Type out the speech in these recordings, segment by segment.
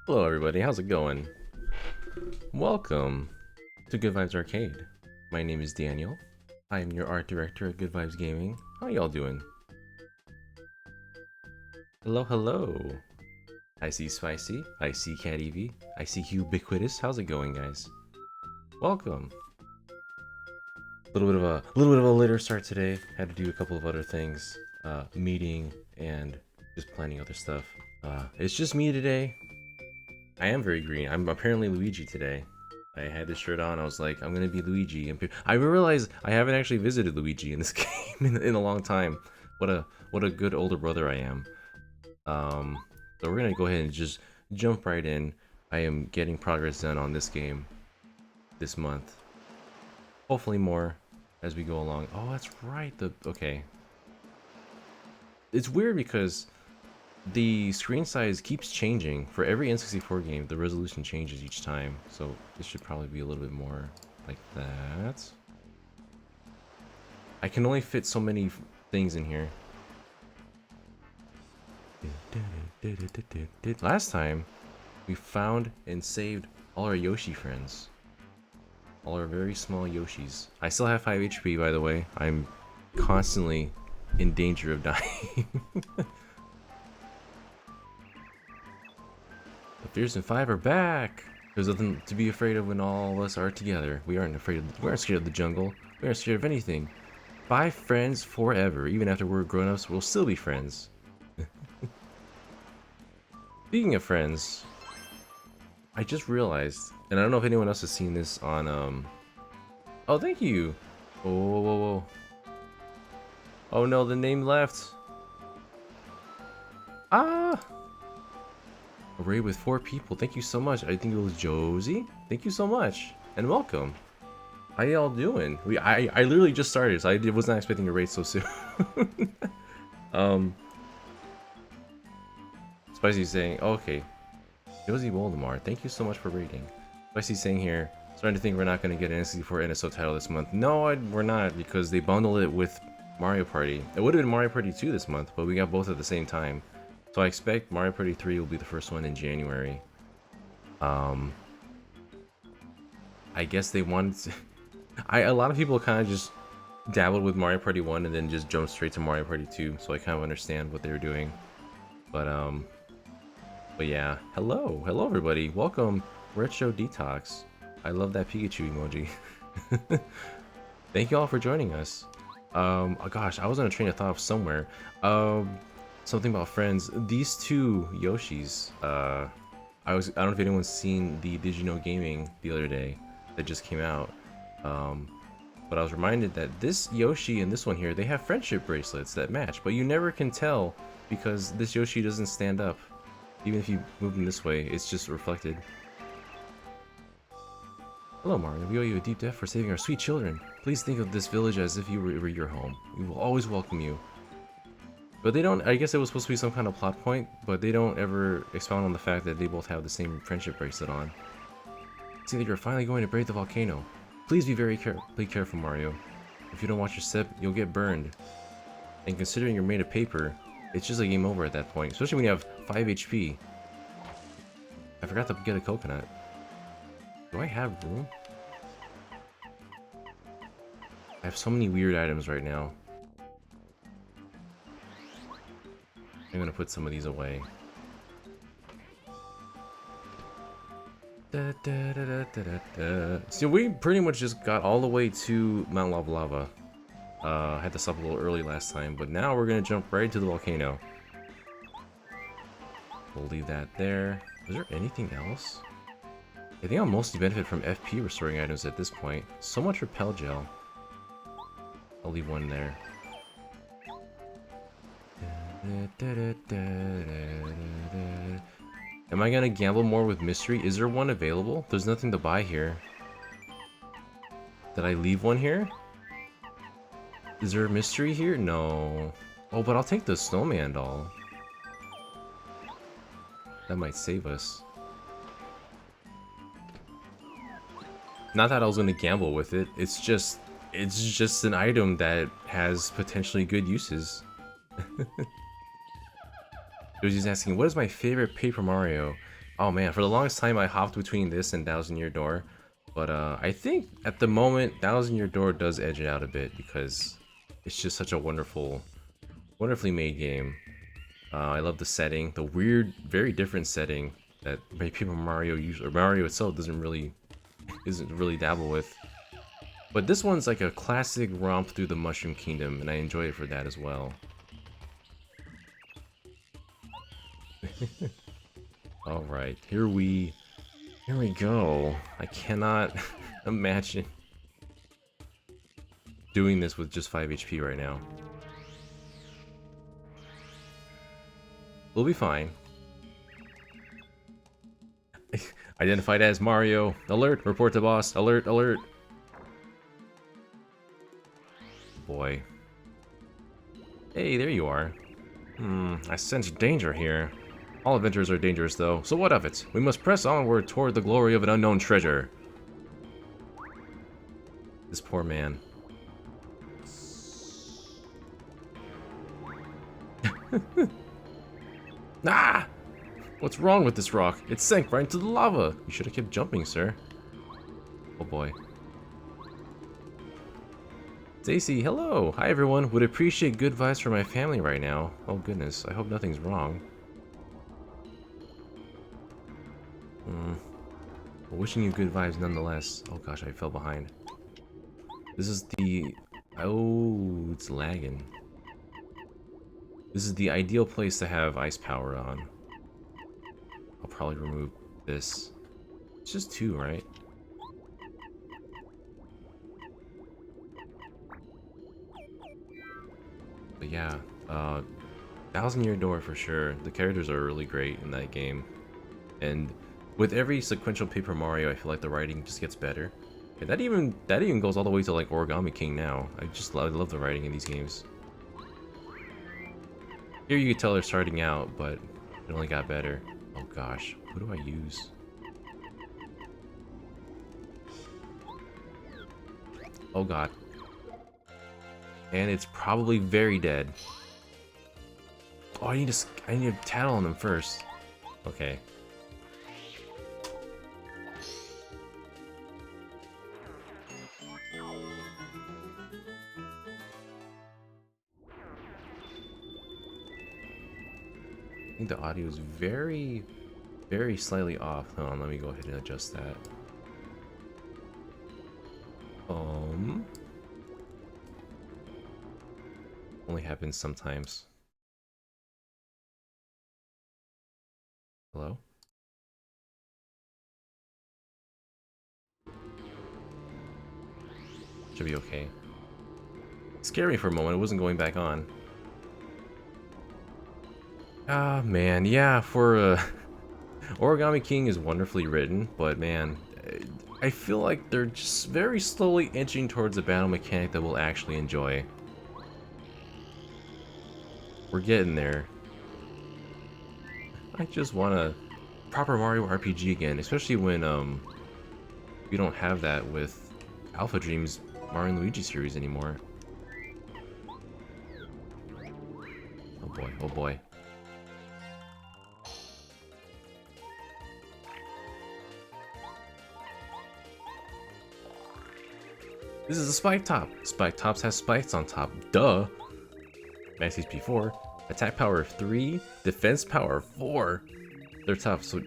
Hello everybody, how's it going? Welcome to Good Vibes Arcade. My name is Daniel. I am your art director at Good Vibes Gaming. How y'all doing? Hello, hello. I see Spicy, I see Cat Evie, I see Ubiquitous. How's it going, guys? Welcome. A little bit of a later start today. Had to do a couple of other things, meeting and just planning other stuff. It's just me today. I am very green. I'm apparently Luigi today. I had this shirt on. I was like, I'm gonna be Luigi. And I realized I haven't actually visited Luigi in this game in a long time. What a good older brother I am. Um, so we're gonna go ahead and just jump right in. I am getting progress done on this game this month. Hopefully more as we go along. Oh, that's right. Okay. It's weird because the screen size keeps changing. For every N64 game, the resolution changes each time. So this should probably be a little bit more like that. I can only fit so many things in here. Last time, we found and saved all our Yoshi friends. All our very small Yoshis. I still have 5 HP, by the way. I'm constantly in danger of dying. The Fearsome Five are back! There's nothing to be afraid of when all of us are together. We aren't scared of the jungle. We aren't scared of anything. 5 friends forever. Even after we're grown-ups, we'll still be friends. Speaking of friends, I just realized, and I don't know if anyone else has seen this on, oh, thank you! Whoa, whoa, whoa, whoa. Oh no, the name left! Ah! A raid with 4 people. Thank you so much. I think it was Josie. Thank you so much, and welcome. How y'all doing? I literally just started, so I was not expecting a raid so soon. um, Spicy saying, oh, okay, Josie Voldemort. Thank you so much for raiding. Spicy saying here, starting to think we're not going to get an N64 NSO title this month. No, we're not, because they bundled it with Mario Party. It would have been Mario Party 2 this month, but we got both at the same time. So I expect Mario Party 3 will be the first one in January. I guess they wanted to... a lot of people kind of just dabbled with Mario Party 1 and then just jumped straight to Mario Party 2, so I kind of understand what they were doing. But yeah, hello everybody, welcome Retro Detox. I love that Pikachu emoji. Thank you all for joining us. Oh gosh, I was on a train of thought somewhere. Something about friends. These 2 Yoshis, I don't know if anyone's seen the Did You Know Gaming the other day that just came out. But I was reminded that this Yoshi and this one here, they have friendship bracelets that match, but you never can tell because this Yoshi doesn't stand up. Even if you move them this way, it's just reflected. Hello Mario, we owe you a deep debt for saving our sweet children. Please think of this village as if you were your home. We will always welcome you. But they don't, I guess it was supposed to be some kind of plot point, but they don't ever expound on the fact that they both have the same friendship bracelet on. See that you're finally going to brave the volcano. Please be be careful, Mario. If you don't watch your step, you'll get burned. And considering you're made of paper, it's just a game over at that point, especially when you have 5 HP. I forgot to get a coconut. Do I have room? I have so many weird items right now. I'm gonna put some of these away. So we pretty much just got all the way to Mount Lavalava. Had to stop a little early last time, but now we're gonna jump right to the volcano. We'll leave that there. Is there anything else? I think I'll mostly benefit from FP restoring items at this point. So much repel gel. I'll leave one there. Am I gonna gamble more with mystery? Is there one available? There's nothing to buy here. Did I leave one here? Is there a mystery here? No. Oh, but I'll take the snowman doll. That might save us. Not that I was gonna gamble with it. It's just an item that has potentially good uses. Josie's asking, what is my favorite Paper Mario? Oh man, for the longest time I hopped between this and Thousand Year Door. But I think at the moment Thousand Year Door does edge it out a bit because it's just such a wonderfully made game. I love the setting, the weird, very different setting that Paper Mario usually, or Mario itself isn't really dabble with. But this one's like a classic romp through the Mushroom Kingdom, and I enjoy it for that as well. All right, here we go. I cannot imagine doing this with just 5 HP right now. We'll be fine. Identified as Mario. Alert! Report to boss. Alert! Alert! Boy. Hey, there you are. I sense danger here. All adventures are dangerous, though, so what of it? We must press onward toward the glory of an unknown treasure. This poor man. Ah! What's wrong with this rock? It sank right into the lava! You should have kept jumping, sir. Oh boy. Stacy, hello! Hi everyone, would appreciate good vibes for my family right now. Oh goodness, I hope nothing's wrong. Well, wishing you good vibes nonetheless. Oh gosh, I fell behind. This is the... Oh, it's lagging. This is the ideal place to have ice power on. I'll probably remove this. It's just 2, right? But yeah, Thousand Year Door for sure. The characters are really great in that game. And with every sequential Paper Mario, I feel like the writing just gets better. And that even goes all the way to like Origami King now. I love the writing in these games. Here you can tell they're starting out, but it only got better. Oh gosh, who do I use? Oh god. And it's probably very dead. Oh, I need to tattle on them first. Okay. I think the audio is very, very slightly off. Hold on, let me go ahead and adjust that. Only happens sometimes. Hello? Should be okay. It scared me for a moment, it wasn't going back on. Ah, man, yeah, for Origami King is wonderfully written, but man, I feel like they're just very slowly inching towards a battle mechanic that we'll actually enjoy. We're getting there. I just want a proper Mario RPG again, especially when we don't have that with Alpha Dream's Mario and Luigi series anymore. Oh boy, oh boy. This is a spike top. Spike tops have spikes on top. Duh. Max HP 4, attack power 3, defense power 4. They're tough, so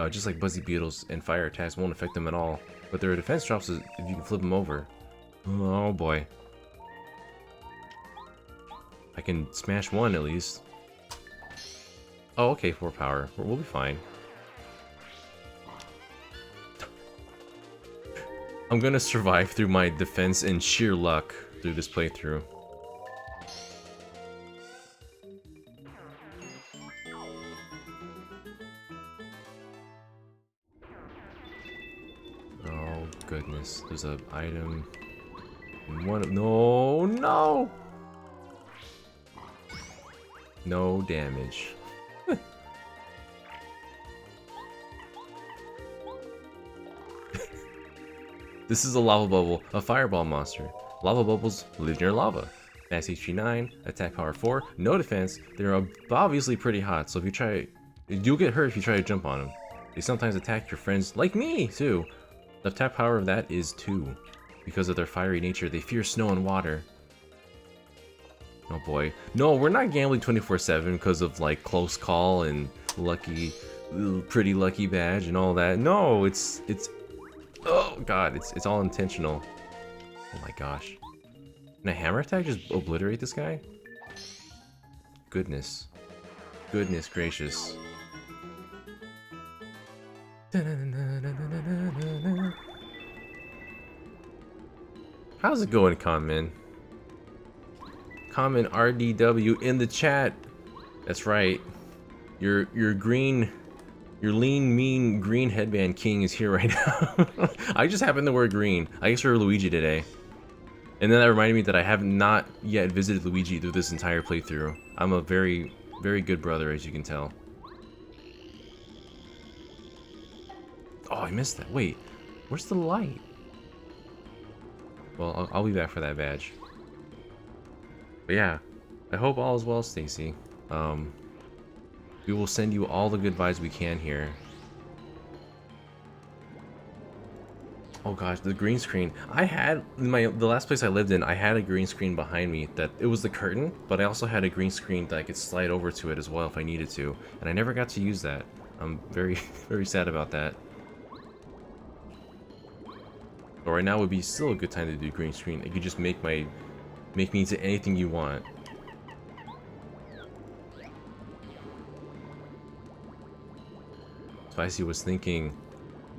just like Buzzy Beetles and fire attacks won't affect them at all. But their defense drops if you can flip them over. Oh boy. I can smash 1 at least. Oh, okay, 4 power. We'll be fine. I'm gonna survive through my defense and sheer luck through this playthrough. Oh goodness, there's an item. No! No damage. This is a lava bubble, a fireball monster. Lava bubbles live near lava. Max HP 9, attack power 4, no defense. They're obviously pretty hot, so if you try, you'll get hurt if you try to jump on them. They sometimes attack your friends, like me, too. The attack power of that is 2. Because of their fiery nature, they fear snow and water. Oh boy. No, we're not gambling 24/7 because of, like, close call and lucky, pretty lucky badge and all that. No, it's... Oh god, it's all intentional. Oh my gosh. Can a hammer attack just obliterate this guy? Goodness. Goodness gracious. How's it going, Common? Common RDW in the chat. That's right. Your green, your lean, mean green headband king is here right now. I just happened to wear green. I guess we're Luigi today. And then that reminded me that I have not yet visited Luigi through this entire playthrough. I'm a very, very good brother, as you can tell. Oh, I missed that. Wait, where's the light? Well, I'll be back for that badge. But yeah, I hope all is well, Stacy. We will send you all the good vibes we can here. Oh gosh, the green screen. I had the last place I lived in, I had a green screen behind me that it was the curtain, but I also had a green screen that I could slide over to it as well if I needed to, and I never got to use that. I'm very, very sad about that. But right now would be still a good time to do green screen. You could just make me into anything you want. Spicy was thinking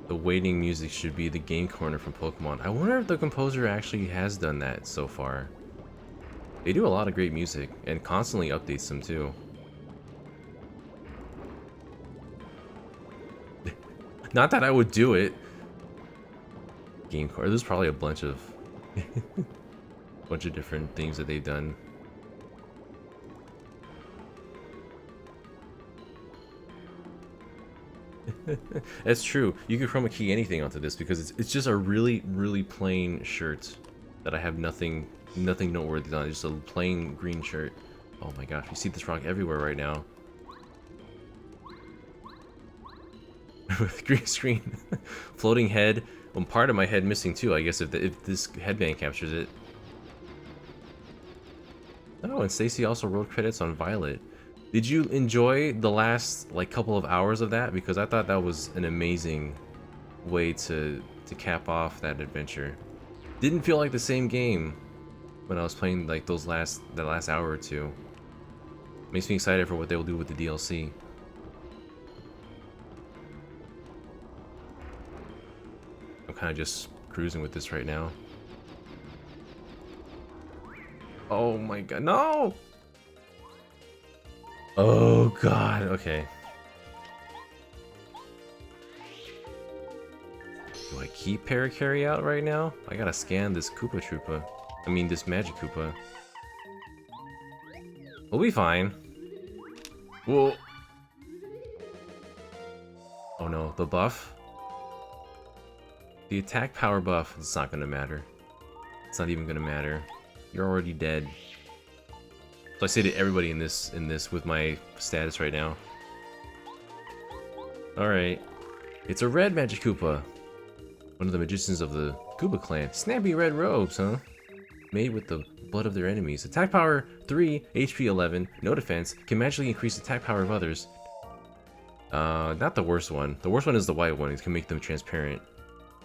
the waiting music should be the game corner from Pokemon. I wonder if the composer actually has done that so far. They do a lot of great music and constantly updates them too. Not that I would do it. Game corner. There's probably a bunch of different things that they've done. That's true. You could chroma key anything onto this because it's just a really, really plain shirt that I have nothing noteworthy on. It's just a plain green shirt. Oh my gosh, you see this rock everywhere right now. With green screen, floating head. Well, part of my head missing too. I guess if this headband captures it. Oh, and Stacy also wrote credits on Violet. Did you enjoy the last like couple of hours of that? Because I thought that was an amazing way to cap off that adventure. Didn't feel like the same game when I was playing like that last hour or two. Makes me excited for what they will do with the DLC. I'm kind of just cruising with this right now. Oh my god, no! Oh god, okay. Do I keep Parakarry out right now? I gotta scan this Koopa Troopa. I mean, this Magic Koopa. We'll be fine. Whoa. Oh no, the buff? The attack power buff, it's not gonna matter. It's not even gonna matter. You're already dead. So I say to everybody in this with my status right now. Alright. It's a red Magic Koopa. One of the magicians of the Koopa clan. Snappy red robes, huh? Made with the blood of their enemies. Attack power 3, HP 11, no defense, can magically increase attack power of others. Not the worst one. The worst one is the white one. It can make them transparent.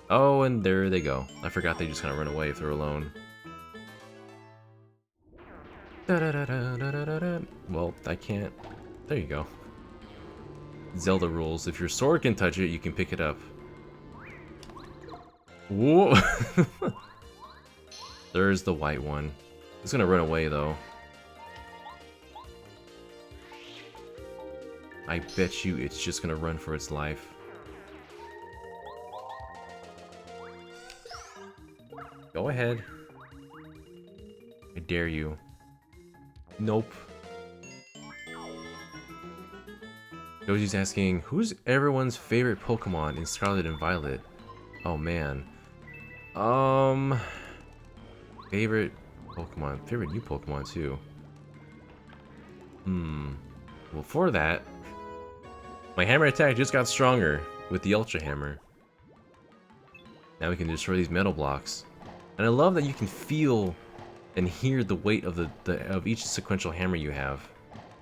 Oh, and there they go. I forgot they just kind of run away if they're alone. Well, I can't. There you go. Zelda rules. If your sword can touch it, you can pick it up. Whoa! There's the white one. It's gonna run away, though. I bet you it's just gonna run for its life. Go ahead. I dare you. Nope. Doji's asking, who's everyone's favorite Pokemon in Scarlet and Violet? Oh man. Favorite Pokemon. Favorite new Pokemon too. Well, for that, my hammer attack just got stronger. with the Ultra Hammer. Now we can destroy these metal blocks. And I love that you can feel and hear the weight of of each sequential hammer you have.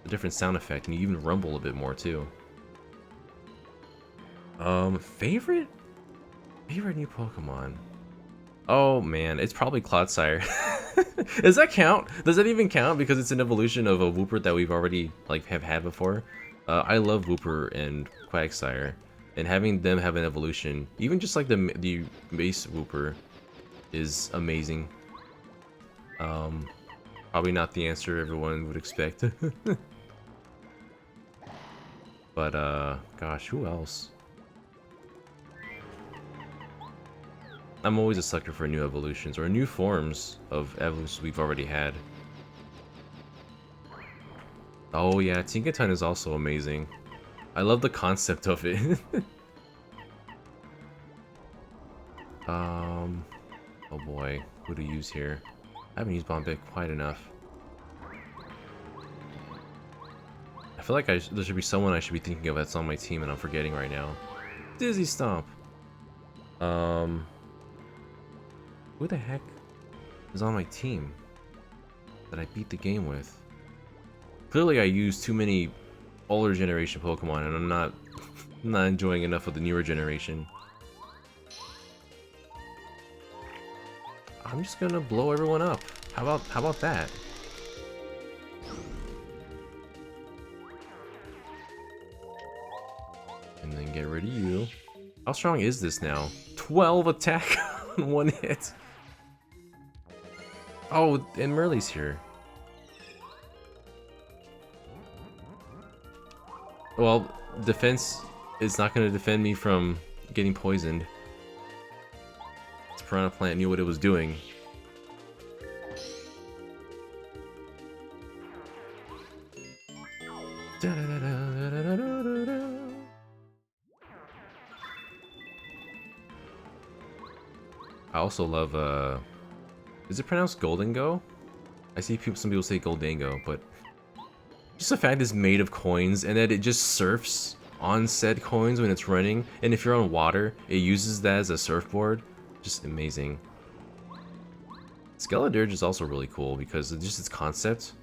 A different sound effect, and you even rumble a bit more too. Favorite new Pokemon? Oh man, it's probably Clodsire. Does that count? Does that even count? Because it's an evolution of a Wooper that we've already have had before. I love Wooper and Quagsire, and having them have an evolution, even just like the base Wooper, is amazing. Probably not the answer everyone would expect. But gosh, who else? I'm always a sucker for new evolutions or new forms of evolutions we've already had. Oh yeah, Tinkaton is also amazing. I love the concept of it. Oh boy, who to use here? I haven't used Bombay quite enough. I feel like there should be someone I should be thinking of that's on my team and I'm forgetting right now. Dizzy Stomp! Who the heck is on my team that I beat the game with? Clearly I used too many older generation Pokemon and I'm not enjoying enough of the newer generation. I'm just gonna blow everyone up. How about that? And then get rid of you. How strong is this now? 12 attack on one hit. Oh, and Merle's here. Well, defense is not going to defend me from getting poisoned. This Piranha Plant knew what it was doing. I also love, is it pronounced Goldengo? I see some people say Goldango, but just the fact it's made of coins and that it just surfs on said coins when it's running, and if you're on water, it uses that as a surfboard. Just amazing. Skeledirge is also really cool because of just its concept.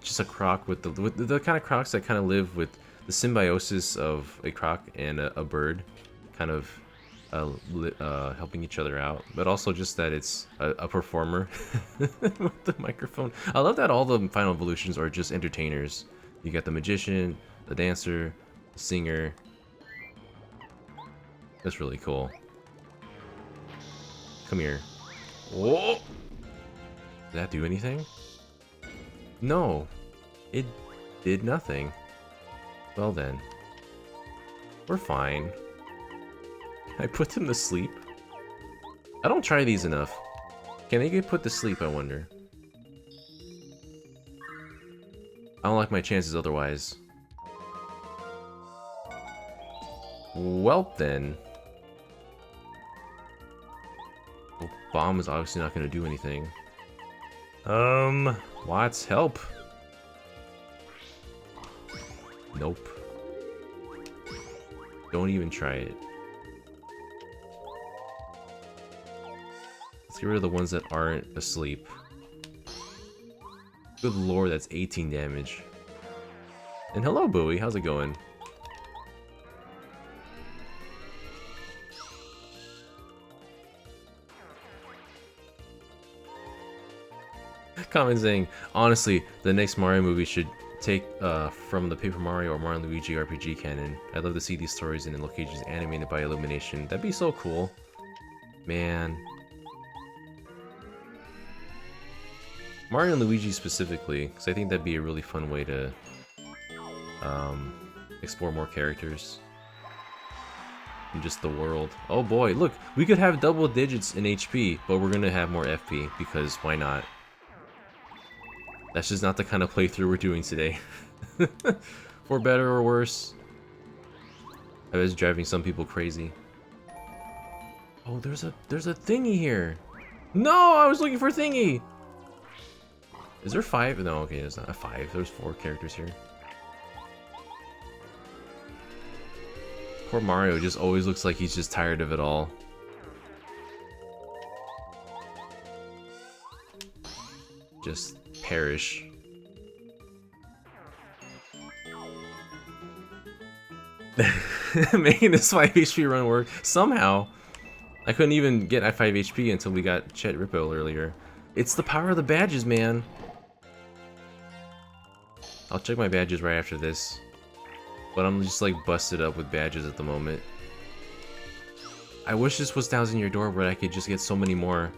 Just a croc with the kind of crocs that kind of live with the symbiosis of a croc and a bird, kind of helping each other out, but also just that it's a performer with the microphone. I love that all the final evolutions are just entertainers. You got the magician, the dancer, the singer. That's really cool. Come here. Whoa! Did that do anything? No, it did nothing. Well then, we're fine. I put them to sleep. I don't try these enough. Can they get put to sleep, I wonder? I don't like my chances otherwise. Well then. Well, bomb is obviously not going to do anything. Watts, help. Nope. Don't even try it. Let's get rid of the ones that aren't asleep. Good lord, that's 18 damage. And hello, Bowie, how's it going? Comment saying, honestly, the next Mario movie should take from the Paper Mario or Mario & Luigi RPG canon. I'd love to see these stories in locations animated by Illumination. That'd be so cool. Man. Mario & Luigi specifically, because I think that'd be a really fun way to explore more characters in just the world. Oh boy, look, we could have double digits in HP, but we're gonna have more FP, because why not? That's just not the kind of playthrough we're doing today. For better or worse. I was driving some people crazy. Oh, there's a thingy here. No, I was looking for thingy. Is there 5? No, okay, there's not a 5. There's 4 characters here. Poor Mario just always looks like he's just tired of it all. Just perish. Making this 5 HP run work somehow. I couldn't even get at 5 HP until we got Chet Rippo earlier. It's the power of the badges, man. I'll check my badges right after this. But I'm just like busted up with badges at the moment. I wish this was 1,000 Year Door where I could just get so many more.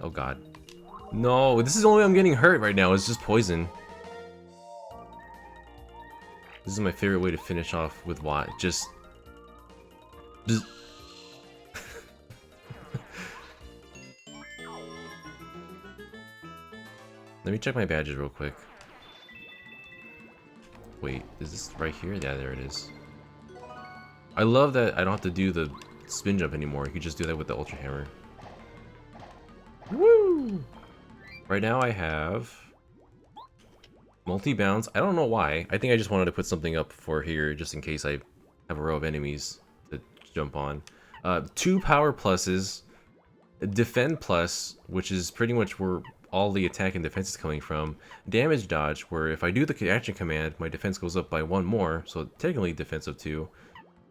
Oh god. No, this is the only way I'm getting hurt right now. It's just poison. This is my favorite way to finish off with Watt. Just... Let me check my badges real quick. Wait, is this right here? Yeah, there it is. I love that I don't have to do the spin jump anymore. You can just do that with the Ultra Hammer. Woo! Right now I have multi-bounce. I don't know why. I think I just wanted to put something up for here just in case I have a row of enemies to jump on. 2 power pluses. Defend plus, which is pretty much where all the attack and defense is coming from. Damage dodge, where if I do the action command, my defense goes up by 1 more, so technically defense of 2.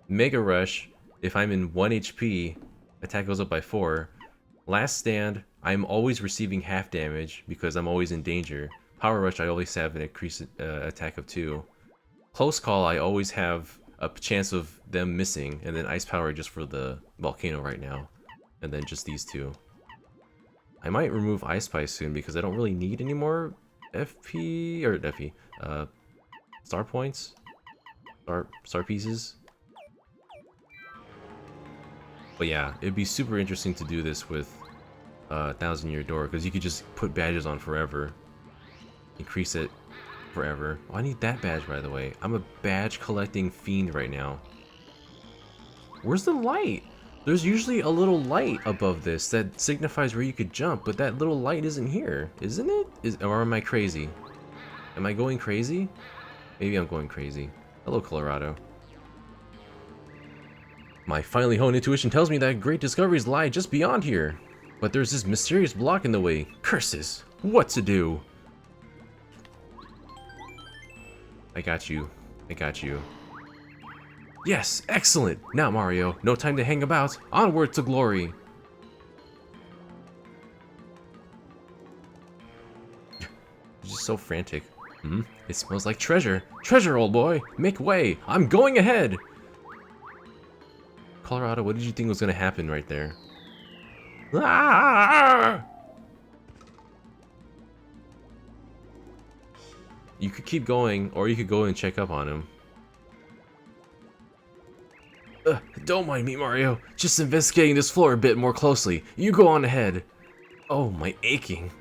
Mega rush, if I'm in 1 HP, attack goes up by 4. Last stand, I'm always receiving half damage because I'm always in danger. Power rush, I always have an increased attack of 2. Close call, I always have a chance of them missing, and then ice power just for the volcano right now. And then just these 2. I might remove Ice Spice soon because I don't really need any more FP or FP star points, star pieces. But yeah, it'd be super interesting to do this with 1,000 Year Door because you could just put badges on forever, increase it forever. Oh, I need that badge, by the way. I'm a badge collecting fiend right now. Where's the light? There's usually a little light above this that signifies where you could jump, but that little light isn't here, isn't it? Or am I crazy? Am I going crazy? Maybe I'm going crazy. Hello, Colorado. My finely honed intuition tells me that great discoveries lie just beyond here. But there's this mysterious block in the way. Curses! What to do? I got you. I got you. Yes, excellent! Now, Mario, no time to hang about. Onward to glory! You're just so frantic. It smells like treasure. Treasure, old boy! Make way! I'm going ahead! Colorado, what did you think was gonna happen right there? Ah! You could keep going, or you could go and check up on him. Don't mind me, Mario. Just investigating this floor a bit more closely. You go on ahead. Oh, my aching.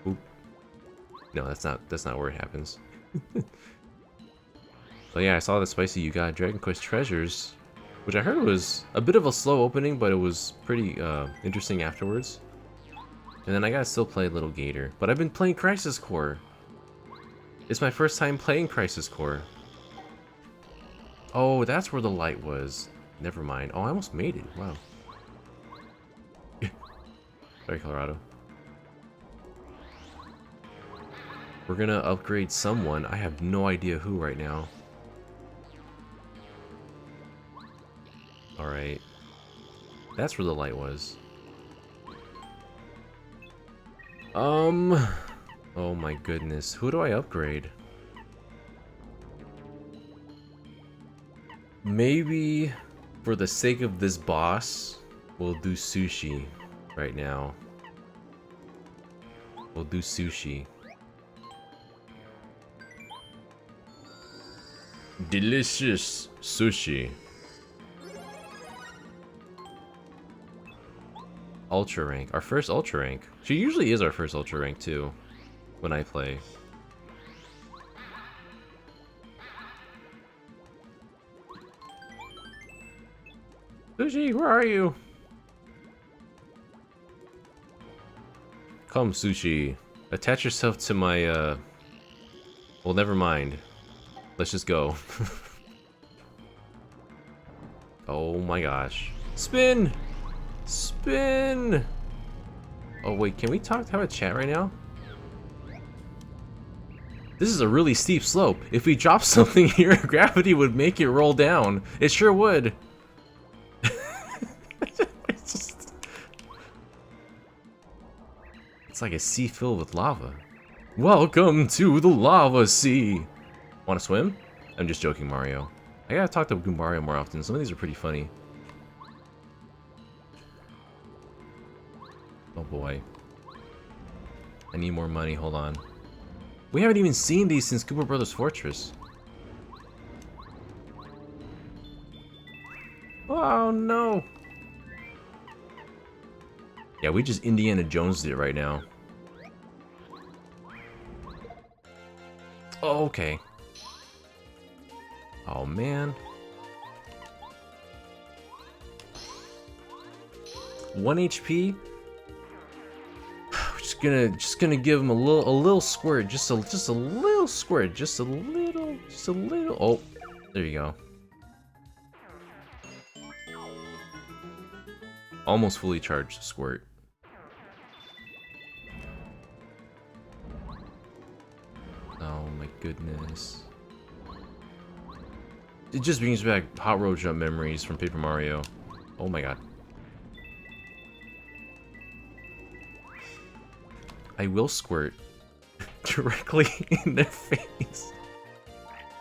Oop. No, that's not where it happens. But yeah, I saw that Spicy you got Dragon Quest Treasures, which I heard was a bit of a slow opening, but it was pretty interesting afterwards. And then I gotta still play Little Gator, but I've been playing Crisis Core. It's my first time playing Crisis Core. Oh, that's where the light was. Never mind. Oh, I almost made it. Wow. Sorry, Colorado. We're gonna upgrade someone. I have no idea who right now. Alright. That's where the light was. Oh my goodness. Who do I upgrade? Maybe for the sake of this boss, we'll do Sushi right now. We'll do Sushi. Delicious sushi. Ultra rank. Our first ultra rank. She usually is our first ultra rank too, when I play. Sushi, where are you? Come, Sushi. Attach yourself to my, well, never mind. Let's just go. Oh my gosh. Spin! Spin! Oh wait, can we have a chat right now? This is a really steep slope. If we drop something here, gravity would make it roll down. It sure would. It's like a sea filled with lava. Welcome to the lava sea. Want to swim? I'm just joking, Mario. I gotta talk to Mario more often. Some of these are pretty funny. Oh boy. I need more money, hold on. We haven't even seen these since Koopa Brothers Fortress. Oh no! Yeah, we just Indiana Jonesed it right now. Oh, okay. Oh man. 1 HP. Just gonna give him a little squirt, just a little squirt, just a little. Oh, there you go. Almost fully charged squirt. Oh my goodness. It just brings back Hot Road Jump memories from Paper Mario. Oh my god. I will squirt directly in their face.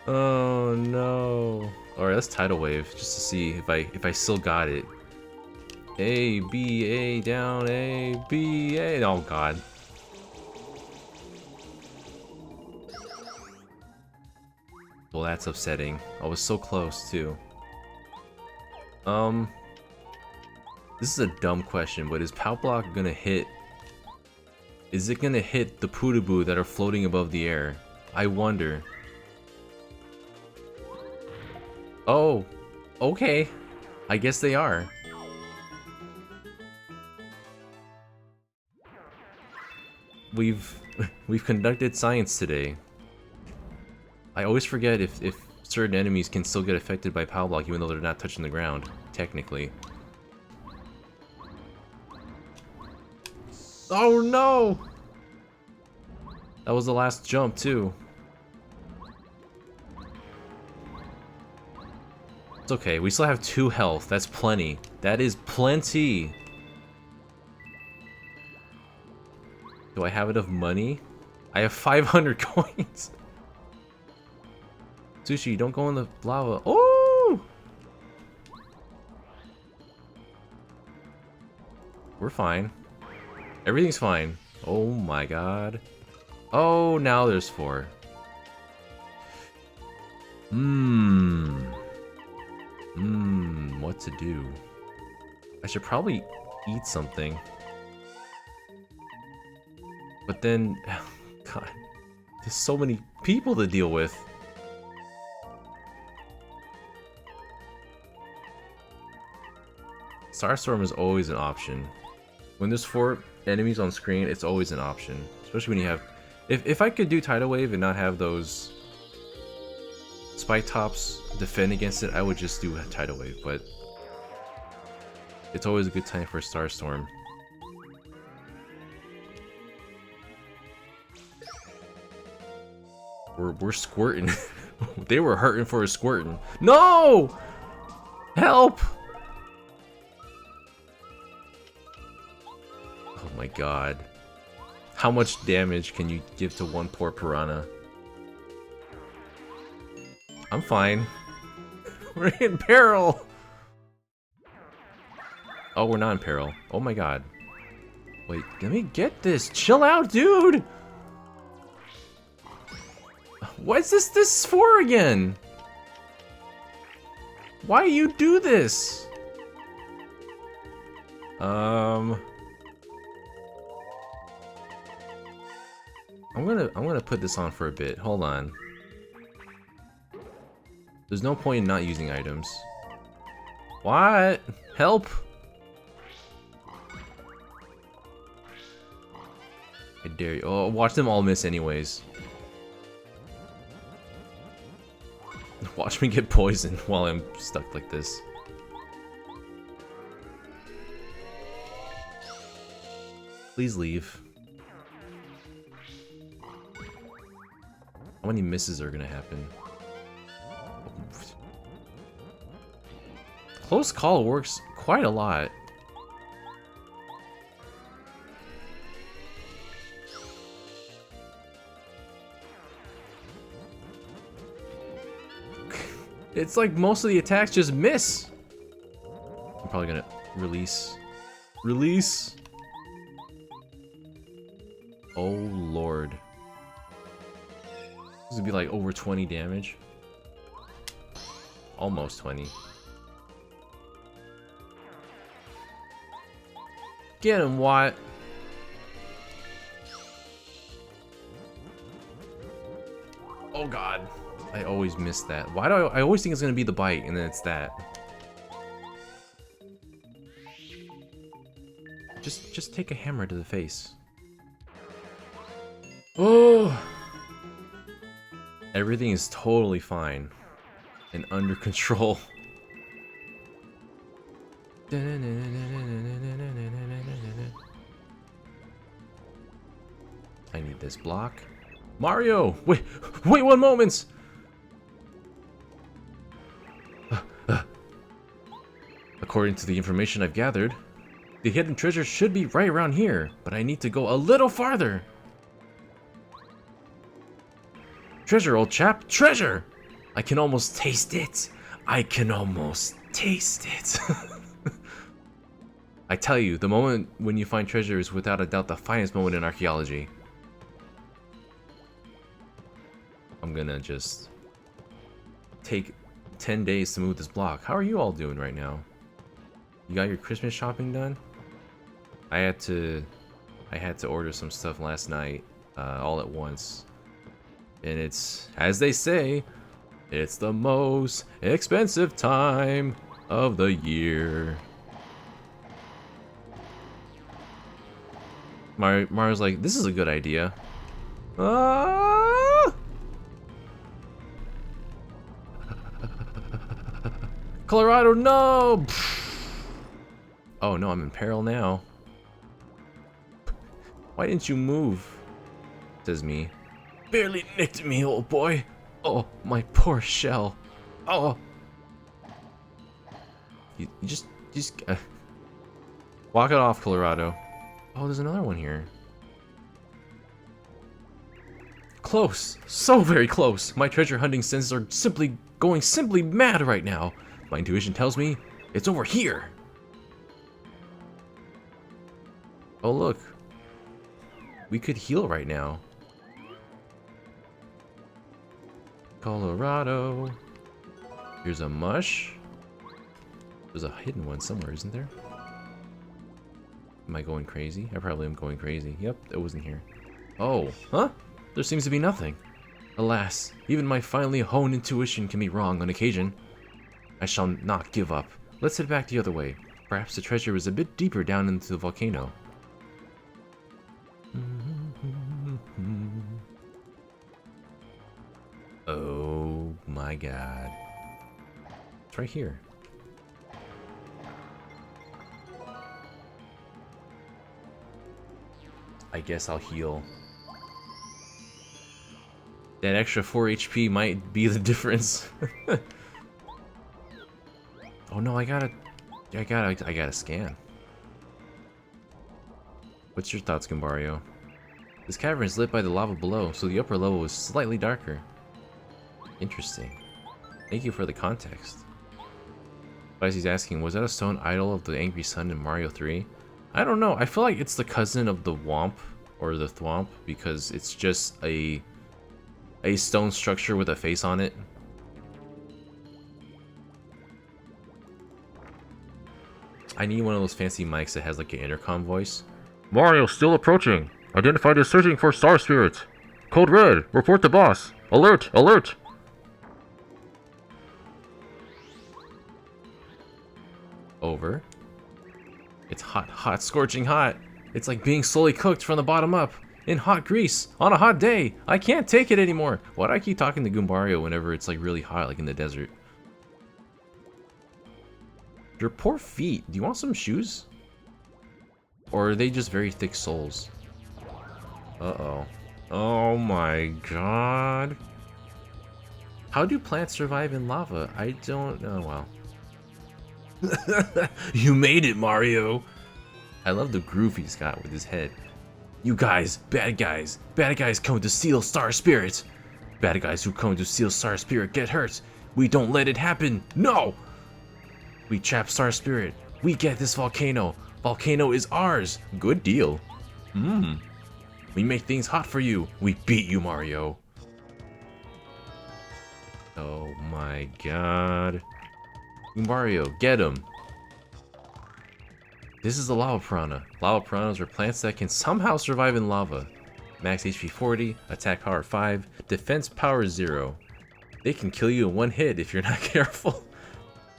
Oh no. Alright, let's tidal wave just to see if I still got it. A, B, A, down, A, B, A. Oh god. Well, that's upsetting. I was so close too. This is a dumb question, but is Pow Block gonna hit? Is it gonna hit the Poodaboo that are floating above the air? I wonder. Oh, okay. I guess they are. We've conducted science today. I always forget if certain enemies can still get affected by Pow Block even though they're not touching the ground, technically. Oh no! That was the last jump too. It's okay, we still have 2 health. That's plenty. That is plenty. Do I have enough money? I have 500 coins. Sushi, don't go in the lava. Oh! We're fine. Everything's fine. Oh my god. Oh, now there's 4. What to do? I should probably eat something. But then, god, there's so many people to deal with. Starstorm is always an option. When there's 4 enemies on screen, it's always an option. Especially when you have... If I could do Tidal Wave and not have those Spike Tops defend against it, I would just do Tidal Wave, but it's always a good time for Starstorm. We're squirting. They were hurting for a squirting. No! Help! Oh my god. How much damage can you give to one poor piranha? I'm fine. We're in peril! Oh, we're not in peril. Oh my god. Wait, let me get this. Chill out, dude! What's this for again? Why you do this? I'm gonna put this on for a bit. Hold on. There's no point in not using items. What? Help! I dare you. Oh, watch them all miss anyways. Watch me get poisoned while I'm stuck like this. Please leave. How many misses are gonna happen? Close call works quite a lot. It's like most of the attacks just miss. I'm probably gonna release. Release! Oh lord. This would be like over 20 damage. Almost 20. Get him, Watt! Oh god. I always miss that. Why do I always think it's gonna be the bite, and then it's that. Just take a hammer to the face. Oh! Everything is totally fine and under control. I need this block. Mario! Wait 1 moment! According to the information I've gathered, the hidden treasure should be right around here, but I need to go a little farther. Treasure, old chap, treasure! I can almost taste it. I can almost taste it. I tell you, the moment when you find treasure is without a doubt the finest moment in archaeology. I'm gonna just take 10 days to move this block. How are you all doing right now? You got your Christmas shopping done? I had to order some stuff last night, all at once. And it's, as they say, it's the most expensive time of the year. Mario's like, this is a good idea. Ah! Colorado, no! Oh no, I'm in peril now. Why didn't you move? Says me. Barely nicked me, old boy. Oh, my poor shell. Oh. You just walk it off, Colorado. Oh, there's another one here. Close. So very close. My treasure hunting senses are going simply mad right now. My intuition tells me it's over here. Oh, look. We could heal right now. Colorado. Here's a mush. There's a hidden one somewhere, isn't there? Am I going crazy? I probably am going crazy. Yep, it wasn't here. Oh, huh? There seems to be nothing. Alas, even my finely honed intuition can be wrong on occasion. I shall not give up. Let's head back the other way. Perhaps the treasure is a bit deeper down into the volcano. Oh my god. It's right here. I guess I'll heal. That extra 4 HP might be the difference. Oh no, I gotta scan. What's your thoughts, Gambario? This cavern is lit by the lava below, so the upper level is slightly darker. Interesting. Thank you for the context. Spicy's asking, was that a stone idol of the angry sun in Mario 3? I don't know. I feel like it's the cousin of the Womp, or the Thwomp, because it's just a stone structure with a face on it. I need one of those fancy mics that has like an intercom voice. Mario still approaching. Identified as searching for star spirits. Code red. Report to boss. Alert! Alert! Over. It's hot, hot, scorching hot. It's like being slowly cooked from the bottom up. in hot grease on a hot day. I can't take it anymore. Why do I keep talking to Goombario whenever it's like really hot, like in the desert? Your poor feet. Do you want some shoes? Or are they just very thick soles? Uh-oh. Oh my god. How do plants survive in lava? I don't know. Wow. You made it, Mario! I love the groove he's got with his head. You guys, bad guys come to steal Star Spirit. Bad guys who come to steal Star Spirit get hurt. We don't let it happen. No! We trap Star Spirit. We get this volcano. Volcano is ours. Good deal. We make things hot for you. We beat you, Mario. Oh my god. Mario, get him. This is the Lava Piranha. Lava Piranhas are plants that can somehow survive in lava. Max HP 40, attack power 5, defense power 0. They can kill you in one hit if you're not careful.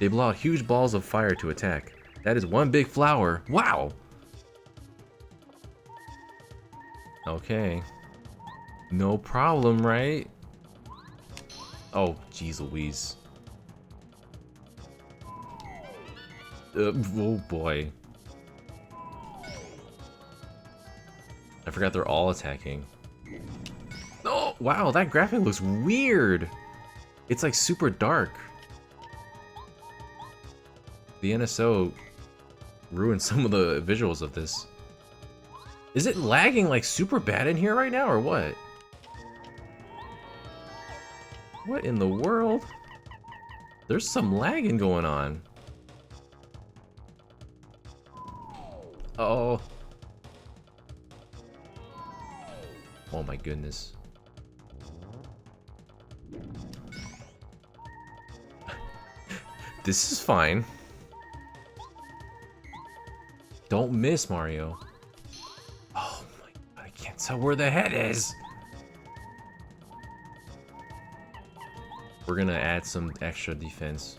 They blow out huge balls of fire to attack. That is one big flower. Wow! Okay. No problem, right? Oh, jeez Louise. Oh boy. I forgot they're all attacking. Oh, wow, that graphic looks weird. It's like super dark. The NSO ruined some of the visuals of this. Is it lagging like super bad in here right now or what? What in the world? There's some lagging going on. Oh. Oh my goodness. This is fine. Don't miss, Mario. Oh my god, I can't tell where the head is. We're gonna add some extra defense.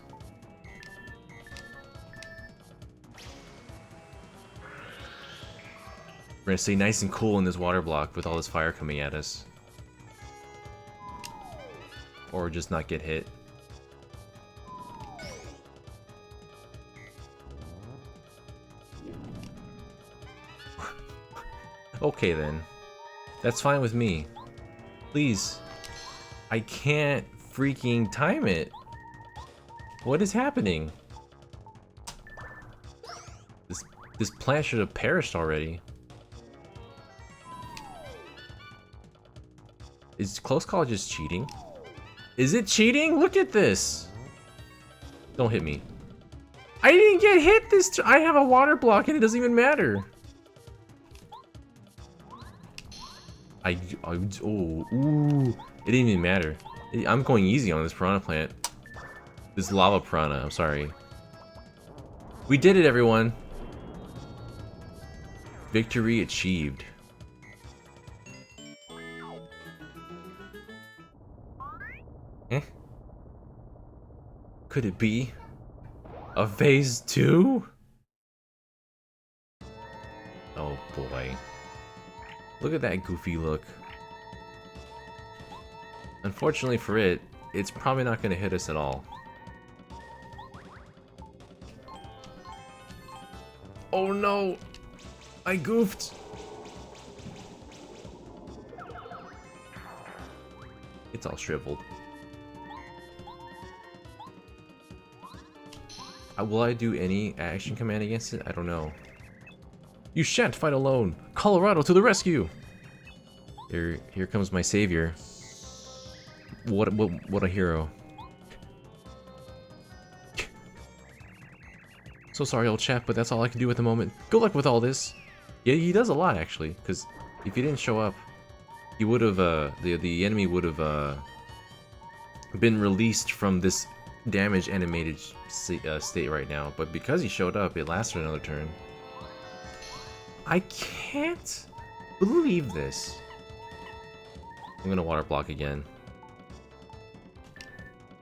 We're gonna stay nice and cool in this water block with all this fire coming at us. Or just not get hit. Okay then. That's fine with me. Please. I can't freaking time it. What is happening? This plant should have perished already. Is Close Call just cheating? Is it cheating? Look at this! Don't hit me. I didn't get hit this I have a water block and it doesn't even matter. Ooh, it didn't even matter. I'm going easy on this piranha plant. This lava piranha, I'm sorry. We did it, everyone. Victory achieved. Eh? Could it be a phase 2? Oh boy. Look at that goofy look. Unfortunately for it, it's probably not going to hit us at all. Oh no! I goofed! It's all shriveled. Will I do any action command against it? I don't know. You shan't fight alone! Colorado to the rescue! Here comes my savior. What a hero. So sorry, old chap, but that's all I can do at the moment. Good luck with all this. Yeah, he does a lot, actually, because if he didn't show up, he would have, the enemy would have, been released from this damaged animated state right now. But because he showed up, it lasted another turn. I can't believe this. I'm gonna water block again.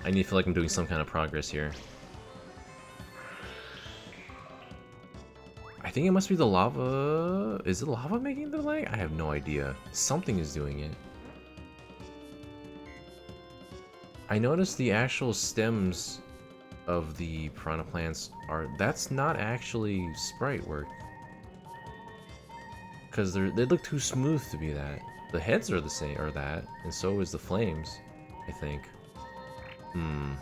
I need to feel like I'm doing some kind of progress here. think it must be the lava. Is it lava making the leg? I have no idea. Something is doing it. I noticed the actual stems of the piranha plants are... That's not actually sprite work. Because they look too smooth to be that. The heads are the same, or that, and so is the flames, I think. You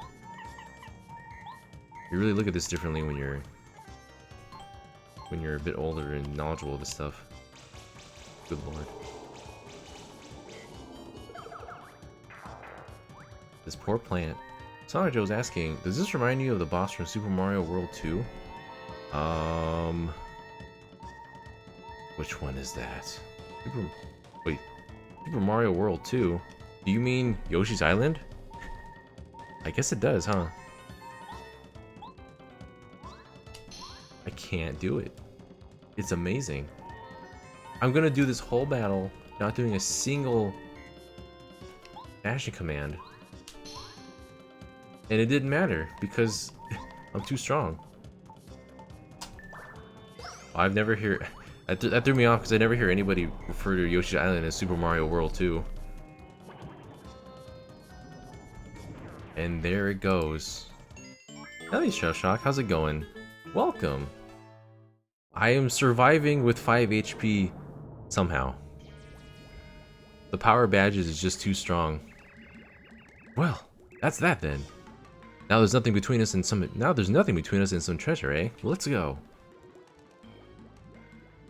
really look at this differently when you're a bit older and knowledgeable of this stuff. Good lord. This poor plant. Sonic Joe's asking, does this remind you of the boss from Super Mario World 2? Which one is that? Super Mario World 2? Do you mean Yoshi's Island? I guess it does, huh? I can't do it. It's amazing. I'm gonna do this whole battle not doing a single dashing command. And it didn't matter because I'm too strong. I've never heard... That threw me off because I never hear anybody refer to Yoshi's Island as Super Mario World 2. And there it goes. Hey, Shell Shock, how's it going? Welcome. I am surviving with 5 HP somehow. The power badges is just too strong. Well, that's that then. Now there's nothing between us and some. Now there's nothing between us and some treasure, eh? Let's go.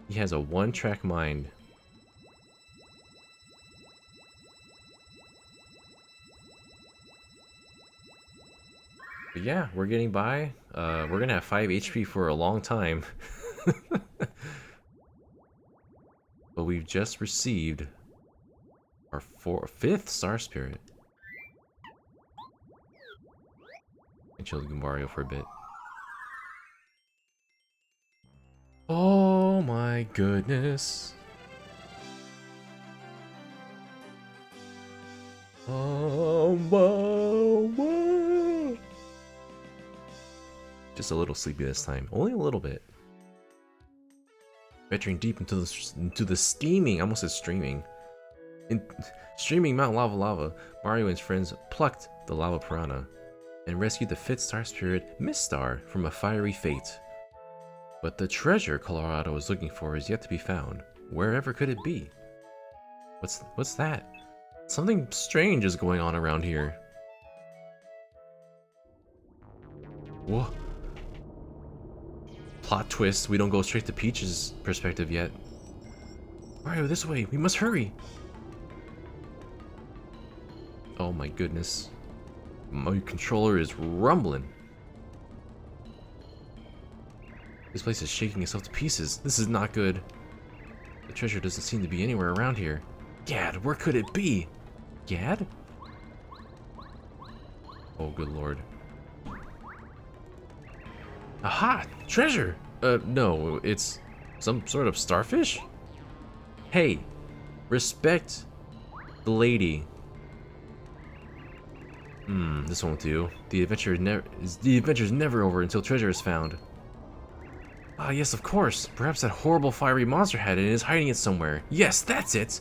He has a one-track mind. But yeah, we're getting by. We're gonna have 5 HP for a long time. But we've just received our 5th Star Spirit. And chill Mario for a bit. Oh my goodness. Oh, whoa, whoa. Just a little sleepy this time. Only a little bit. Venturing deep into the steaming, I almost said streaming. Streaming Mount Lavalava, Mario and his friends plucked the lava piranha and rescued the 5th Star Spirit, Mistar, from a fiery fate. But the treasure Colorado is looking for is yet to be found. Wherever could it be? What's that? Something strange is going on around here. Whoa. Plot twist, we don't go straight to Peach's perspective yet. Mario, this way, we must hurry! Oh my goodness. My controller is rumbling. This place is shaking itself to pieces. This is not good. The treasure doesn't seem to be anywhere around here. Gad, where could it be? Gad? Oh, good lord. Aha! Treasure! No, it's some sort of starfish? Hey, respect the lady. This won't do. The adventure's never over until treasure is found. Ah, yes, of course. Perhaps that horrible fiery monster had it and is hiding it somewhere. Yes, that's it!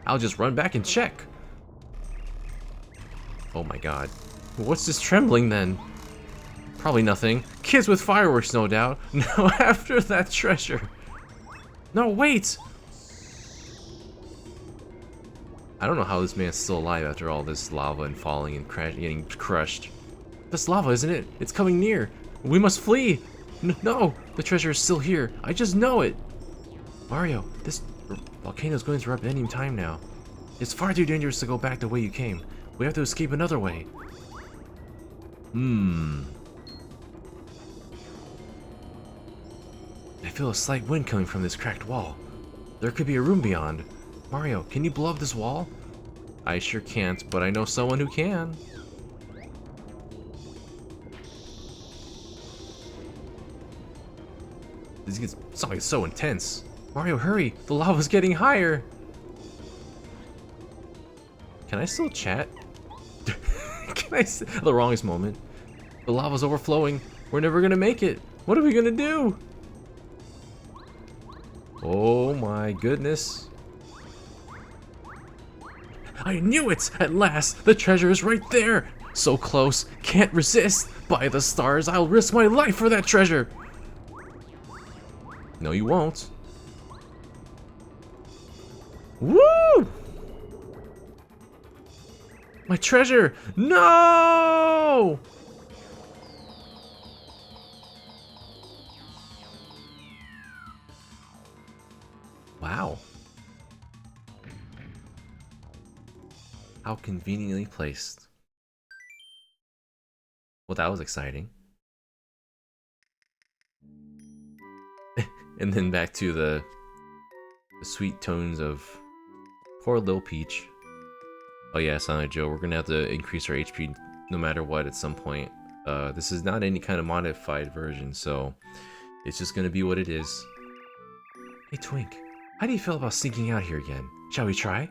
I'll just run back and check. Oh my god. What's this trembling then? Probably nothing. Kids with fireworks, no doubt. No, after that treasure. No, wait! I don't know how this man's still alive after all this lava and falling and getting crushed. That's lava, isn't it? It's coming near. We must flee! No! The treasure is still here. I just know it! Mario, this volcano's going to erupt any time now. It's far too dangerous to go back the way you came. We have to escape another way. I feel a slight wind coming from this cracked wall. There could be a room beyond. Mario, can you blow up this wall? I sure can't, but I know someone who can. This gets something so intense. Mario, hurry! The lava's getting higher! Can I still chat? Can I the wrongest moment. The lava's overflowing. We're never gonna make it. What are we gonna do? Oh my goodness. I knew it! At last! The treasure is right there! So close! Can't resist! By the stars, I'll risk my life for that treasure! No, you won't. Woo! My treasure! No! Wow. How conveniently placed. Well, that was exciting. And then back to the sweet tones of poor Lil Peach. Oh yeah, Sonic Joe, we're gonna have to increase our HP no matter what at some point. This is not any kind of modified version, so it's just gonna be what it is. Hey Twink, how do you feel about sneaking out here again? Shall we try?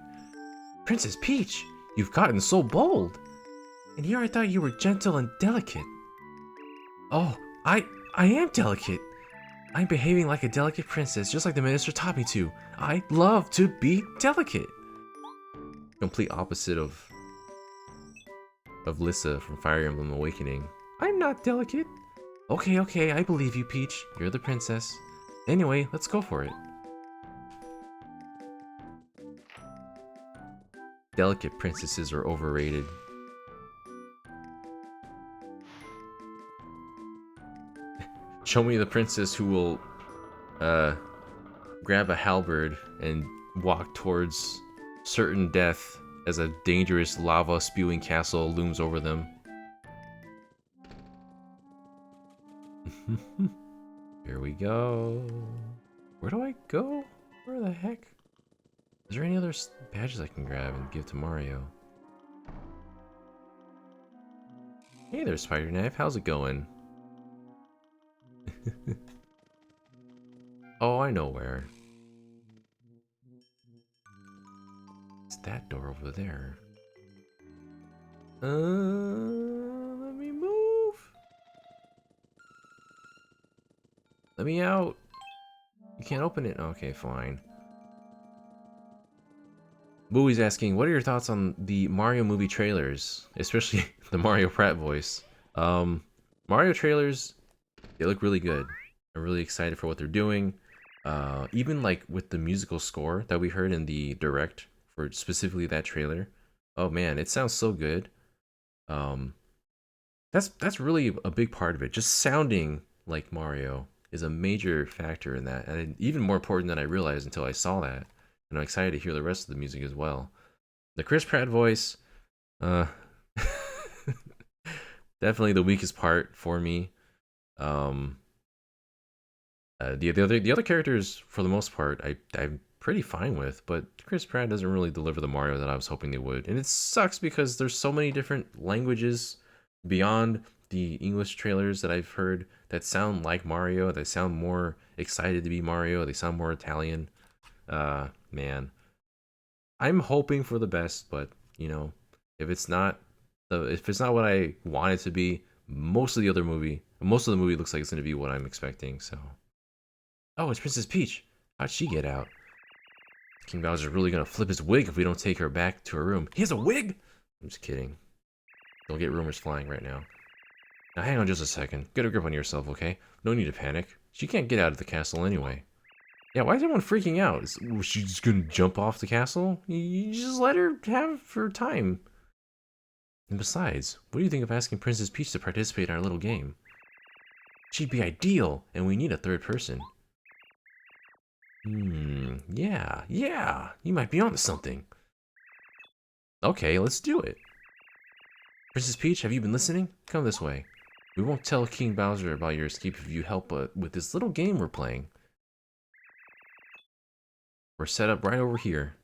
Princess Peach, you've gotten so bold. And here I thought you were gentle and delicate. Oh, I am delicate. I'm behaving like a delicate princess, just like the minister taught me to. I love to be delicate. Complete opposite of Lissa from Fire Emblem Awakening. I'm not delicate. Okay, I believe you, Peach. You're the princess. Anyway, let's go for it. Delicate princesses are overrated. Show me the princess who will grab a halberd and walk towards certain death as a dangerous lava spewing castle looms over them. Here we go. Where do I go? Where the heck? Is there any other badges I can grab and give to Mario? Hey there, Spider Knife. How's it going? Oh, I know where. It's that door over there. Let me move. Let me out. You can't open it? Okay, fine. Bowie's asking, what are your thoughts on the Mario movie trailers? Especially the Mario Pratt voice. Mario trailers, they look really good. I'm really excited for what they're doing. Even like with the musical score that we heard in the direct for specifically that trailer. Oh man, it sounds so good. That's really a big part of it. Just sounding like Mario is a major factor in that, and even more important than I realized until I saw that. And I'm excited to hear the rest of the music as well. The Chris Pratt voice, definitely the weakest part for me. The other characters, for the most part, I'm pretty fine with, but Chris Pratt doesn't really deliver the Mario that I was hoping they would. And it sucks because there's so many different languages beyond the English trailers that I've heard that sound like Mario, that sound more excited to be Mario, they sound more Italian. Man, I'm hoping for the best, but you know, if it's not what I want it to be, most of the movie looks like it's gonna be what I'm expecting. So, oh, it's Princess Peach. How'd she get out? King Bowser's really gonna flip his wig if we don't take her back to her room. He has a wig? I'm just kidding. Don't get rumors flying right now. Now hang on just a second. Get a grip on yourself, okay? No need to panic. She can't get out of the castle anyway. Yeah, why is everyone freaking out? Was she just gonna jump off the castle? You just let her have her time. And besides, what do you think of asking Princess Peach to participate in our little game? She'd be ideal, and we need a third person. Yeah, you might be onto something. Okay, let's do it. Princess Peach, have you been listening? Come this way. We won't tell King Bowser about your escape if you help with this little game we're playing. We're set up right over here.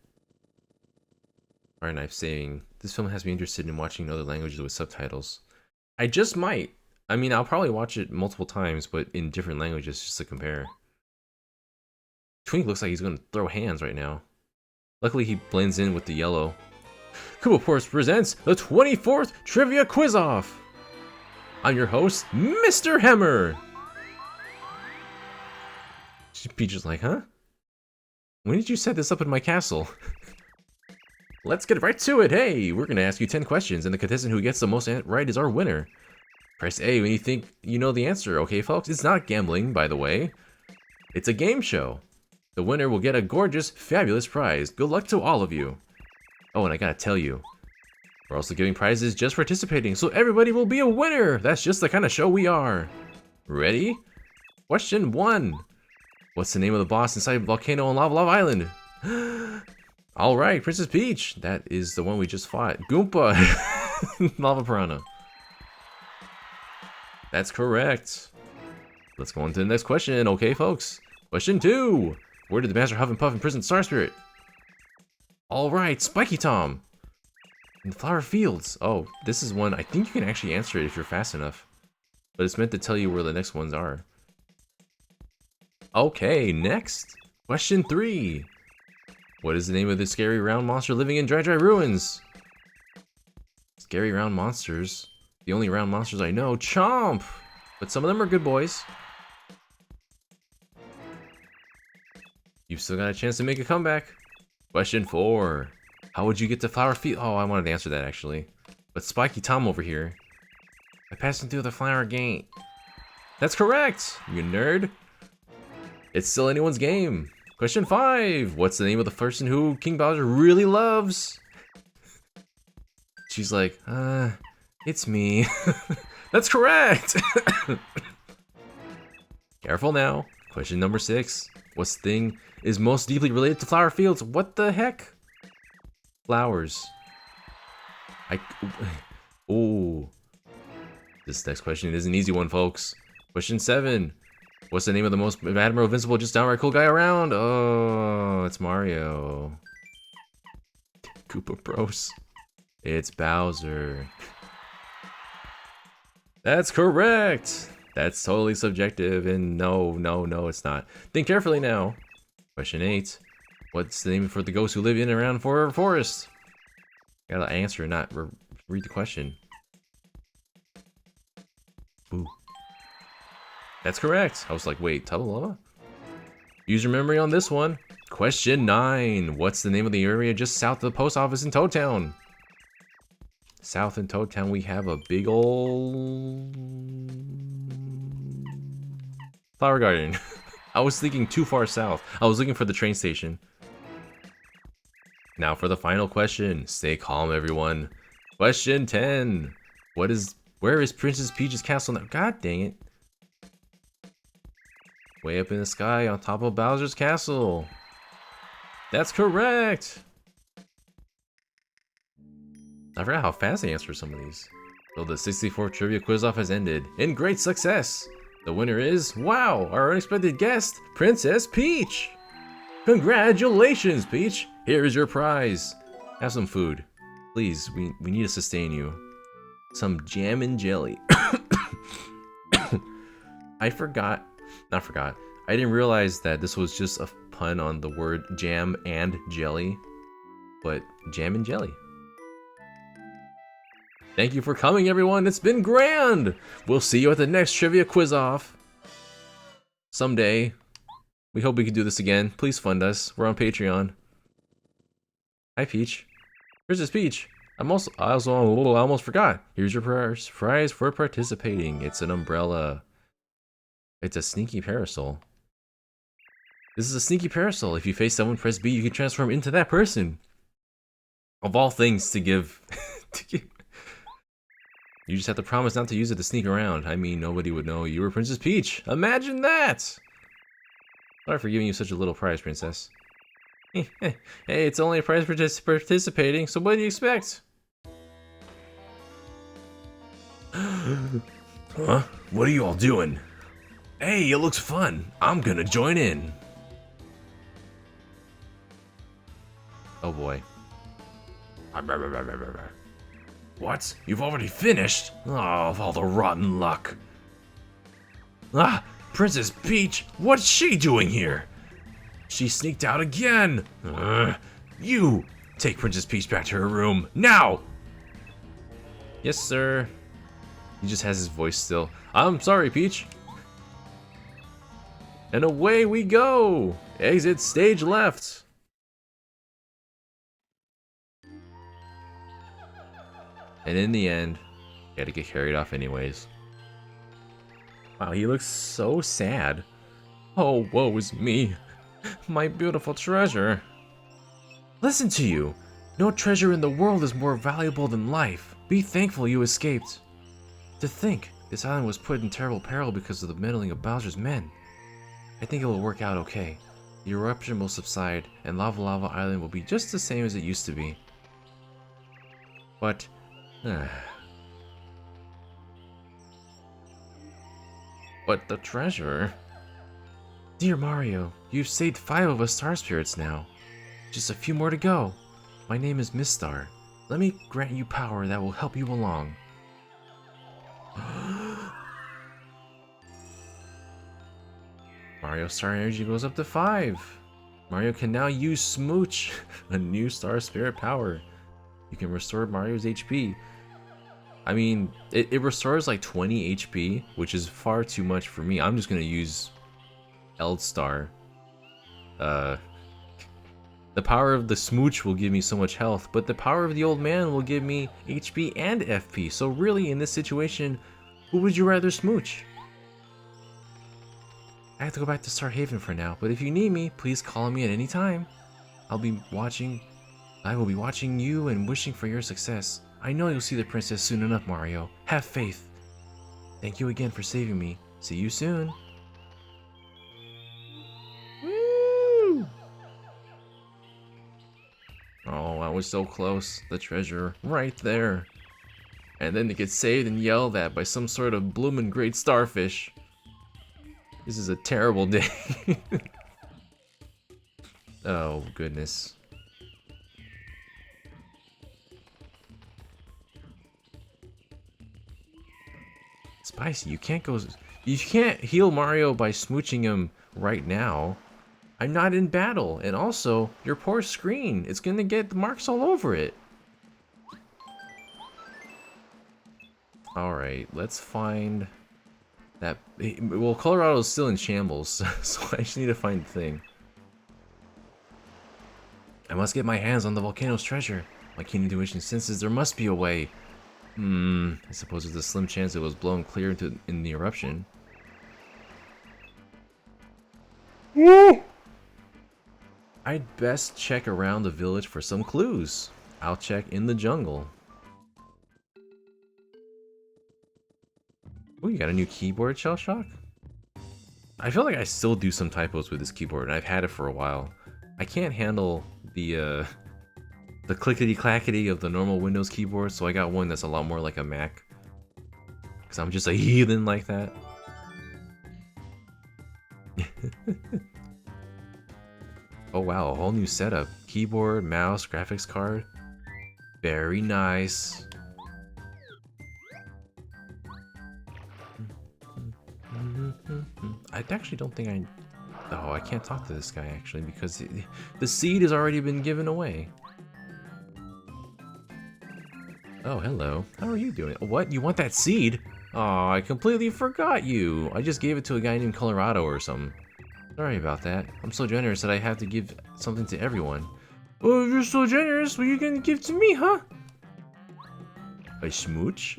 Fire Knife saying, this film has me interested in watching in other languages with subtitles. I just might. I mean, I'll probably watch it multiple times, but in different languages just to compare. Twink looks like he's going to throw hands right now. Luckily, he blends in with the yellow. Kubo Force presents the 24th Trivia Quiz-Off! I'm your host, Mr. Hammer! Peach is like, huh? When did you set this up in my castle? Let's get right to it. Hey, we're gonna ask you 10 questions, and the contestant who gets the most right is our winner. Press A when you think you know the answer, okay, folks? It's not gambling, by the way. It's a game show. The winner will get a gorgeous, fabulous prize. Good luck to all of you. Oh, and I gotta tell you, we're also giving prizes just for participating, so everybody will be a winner. That's just the kind of show we are. Ready? Question 1. What's the name of the boss inside Volcano on Lavalava Island? Alright, Princess Peach. That is the one we just fought. Goomba. Lava Piranha. That's correct. Let's go on to the next question, okay, folks? Question 2. Where did the Master Huff and Puff imprison Star Spirit? Alright, Spiky Tom. In the flower fields. Oh, this is one. I think you can actually answer it if you're fast enough. But it's meant to tell you where the next ones are. Okay, next. Question 3. What is the name of the scary round monster living in Dry Dry Ruins? Scary round monsters. The only round monsters I know. Chomp! But some of them are good boys. You've still got a chance to make a comeback. Question 4. How would you get to Flower Field? Oh, I wanted to answer that actually. But Spiky Tom over here. By passing through the flower gate. That's correct, you nerd. It's still anyone's game. Question 5. What's the name of the person who King Bowser really loves? She's like, it's me. That's correct. Careful now. Question number 6. What thing is most deeply related to flower fields? What the heck? Flowers. Oh. This next question is an easy one, folks. Question 7. What's the name of the most Admiral Invincible, just downright cool guy around? Oh, it's Mario. Koopa Bros. It's Bowser. That's correct. That's totally subjective, and no, it's not. Think carefully now. Question 8. What's the name for the ghosts who live in and around for forest? Gotta answer, not read the question. Boo. That's correct. I was like, wait, Lavalava? Use your memory on this one. Question 9. What's the name of the area just south of the post office in Toad Town? South in Toad Town, we have a big ol' flower garden. I was thinking too far south. I was looking for the train station. Now for the final question. Stay calm, everyone. Question 10. Where is Princess Peach's castle now? God dang it. Way up in the sky on top of Bowser's castle. That's correct. I forgot how fast I answered some of these. So the 64 trivia quiz-off has ended. In great success. The winner is, wow, our unexpected guest, Princess Peach. Congratulations, Peach. Here is your prize. Have some food. Please, we need to sustain you. Some jam and jelly. I didn't realize that this was just a pun on the word jam and jelly. But jam and jelly. Thank you for coming, everyone. It's been grand. We'll see you at the next trivia quiz-off. Someday. We hope we can do this again. Please fund us. We're on Patreon. Hi, Peach. Princess Peach. I almost forgot. Here's your prize for participating. It's an umbrella. It's a sneaky parasol. This is a sneaky parasol. If you face someone, press B. You can transform into that person. Of all things to give. You just have to promise not to use it to sneak around. I mean, nobody would know you were Princess Peach. Imagine that! Sorry for giving you such a little prize, Princess. Hey, it's only a prize for just participating, so what do you expect? Huh? What are you all doing? Hey, it looks fun. I'm gonna join in. Oh boy. What? You've already finished? Oh, of all the rotten luck. Ah, Princess Peach, what's she doing here? She sneaked out again. You, take Princess Peach back to her room, now! Yes, sir. He just has his voice still. I'm sorry, Peach. And away we go! Exit stage left! And in the end, he had to get carried off anyways. Wow, he looks so sad. Oh, woe is me. My beautiful treasure. Listen to you. No treasure in the world is more valuable than life. Be thankful you escaped. To think, this island was put in terrible peril because of the meddling of Bowser's men. I think it will work out okay. The eruption will subside, and Lavalava Island will be just the same as it used to be. But... but the treasure... Dear Mario, you've saved 5 of us Star Spirits now. Just a few more to go. My name is Mistar. Let me grant you power that will help you along. Mario Star Energy goes up to 5. Mario can now use Smooch, a new Star Spirit power. You can restore Mario's HP. I mean, it restores like 20 HP, which is far too much for me. I'm just gonna use Eldstar. The power of the Smooch will give me so much health, but the power of the old man will give me HP and FP. So really, in this situation, who would you rather smooch? I have to go back to Star Haven for now, but if you need me, please call me at any time. I will be watching you and wishing for your success. I know you'll see the princess soon enough, Mario. Have faith. Thank you again for saving me. See you soon. Woo! Oh, I was so close. The treasure right there. And then to get saved and yelled at by some sort of bloomin' great starfish. This is a terrible day. Oh, goodness. Spicy, you can't heal Mario by smooching him right now. I'm not in battle, and also, your poor screen, it's gonna get marks all over it. Alright, let's find that. Well, Colorado's still in shambles, so I just need to find the thing. I must get my hands on the volcano's treasure. My keen intuition senses there must be a way. I suppose there's a slim chance it was blown clear in the eruption. I'd best check around the village for some clues. I'll check in the jungle. Oh, you got a new keyboard, Shell Shock? I feel like I still do some typos with this keyboard, and I've had it for a while. I can't handle the clickety-clackety of the normal Windows keyboard, so I got one that's a lot more like a Mac. Because I'm just a heathen like that. Oh wow, a whole new setup. Keyboard, mouse, graphics card. Very nice. I actually don't think I... Oh, I can't talk to this guy actually because the seed has already been given away. Oh, hello. How are you doing? What? You want that seed? Oh, I completely forgot you. I just gave it to a guy named Colorado or something. Sorry about that. I'm so generous that I have to give something to everyone. Oh, if you're so generous, well, you can give to me, huh? A smooch?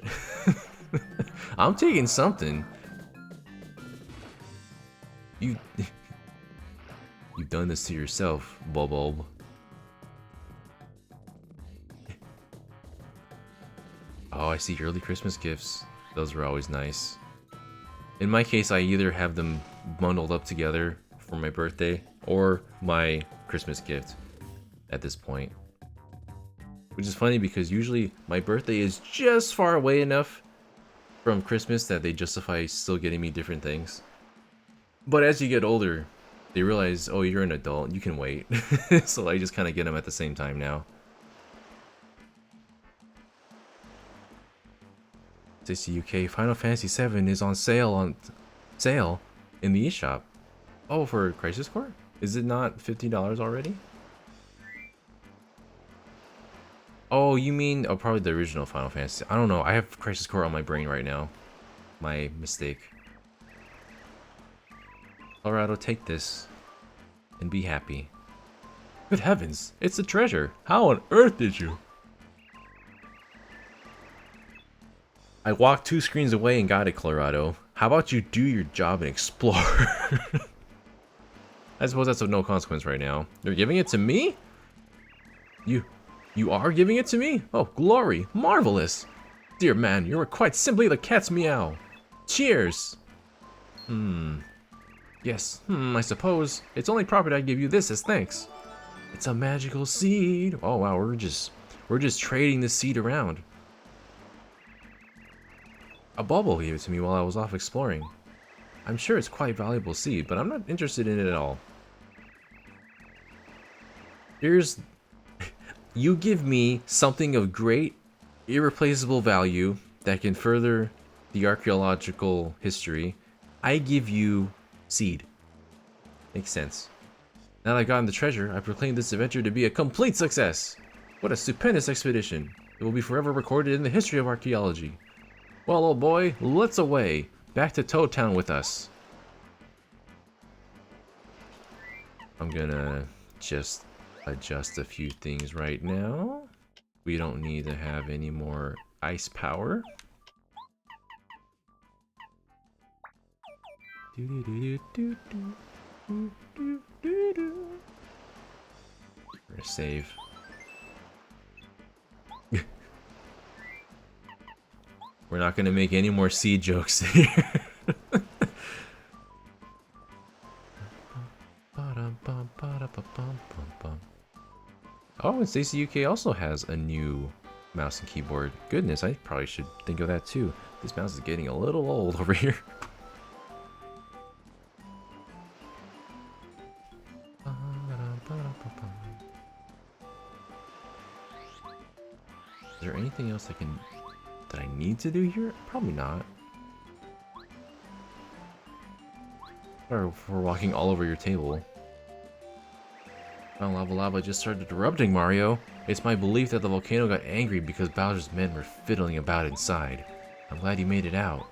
I'm taking something. You've done this to yourself, Bob. Oh, I see early Christmas gifts. Those were always nice. In my case, I either have them bundled up together for my birthday or my Christmas gift at this point. Which is funny because usually my birthday is just far away enough from Christmas that they justify still getting me different things. But as you get older, they realize, oh, you're an adult, you can wait. So I just kind of get them at the same time now. Stacy UK, Final Fantasy VII is on sale in the eShop. Oh, for Crisis Core? Is it not $50 already? Oh, you mean probably the original Final Fantasy. I don't know. I have Crisis Core on my brain right now. My mistake. Colorado, take this and be happy. Good heavens, it's a treasure. How on earth did you? I walked 2 screens away and got it, Colorado. How about you do your job and explore? I suppose that's of no consequence right now. You're giving it to me? You are giving it to me? Oh, glory. Marvelous. Dear man, you are quite simply the cat's meow. Cheers. Yes, I suppose. It's only proper that I give you this as thanks. It's a magical seed. Oh wow, we're just trading this seed around. A bubble gave it to me while I was off exploring. I'm sure it's quite valuable seed, but I'm not interested in it at all. Here's... You give me something of great, irreplaceable value that can further the archaeological history. I give you seed. Makes sense. Now that I've gotten the treasure, I proclaim this adventure to be a complete success. What a stupendous expedition. It will be forever recorded in the history of archaeology. Well, old boy, let's away. Back to Toad Town with us. I'm gonna just adjust a few things right now. We don't need to have any more ice power. We're gonna save. We're not gonna make any more seed jokes here. Oh, and Stacy UK also has a new mouse and keyboard. Goodness, I probably should think of that too. This mouse is getting a little old over here. Is there anything else that I need to do here? Probably not. Or if we're walking all over your table. Well, Lavalava just started erupting, Mario. It's my belief that the volcano got angry because Bowser's men were fiddling about inside. I'm glad you made it out.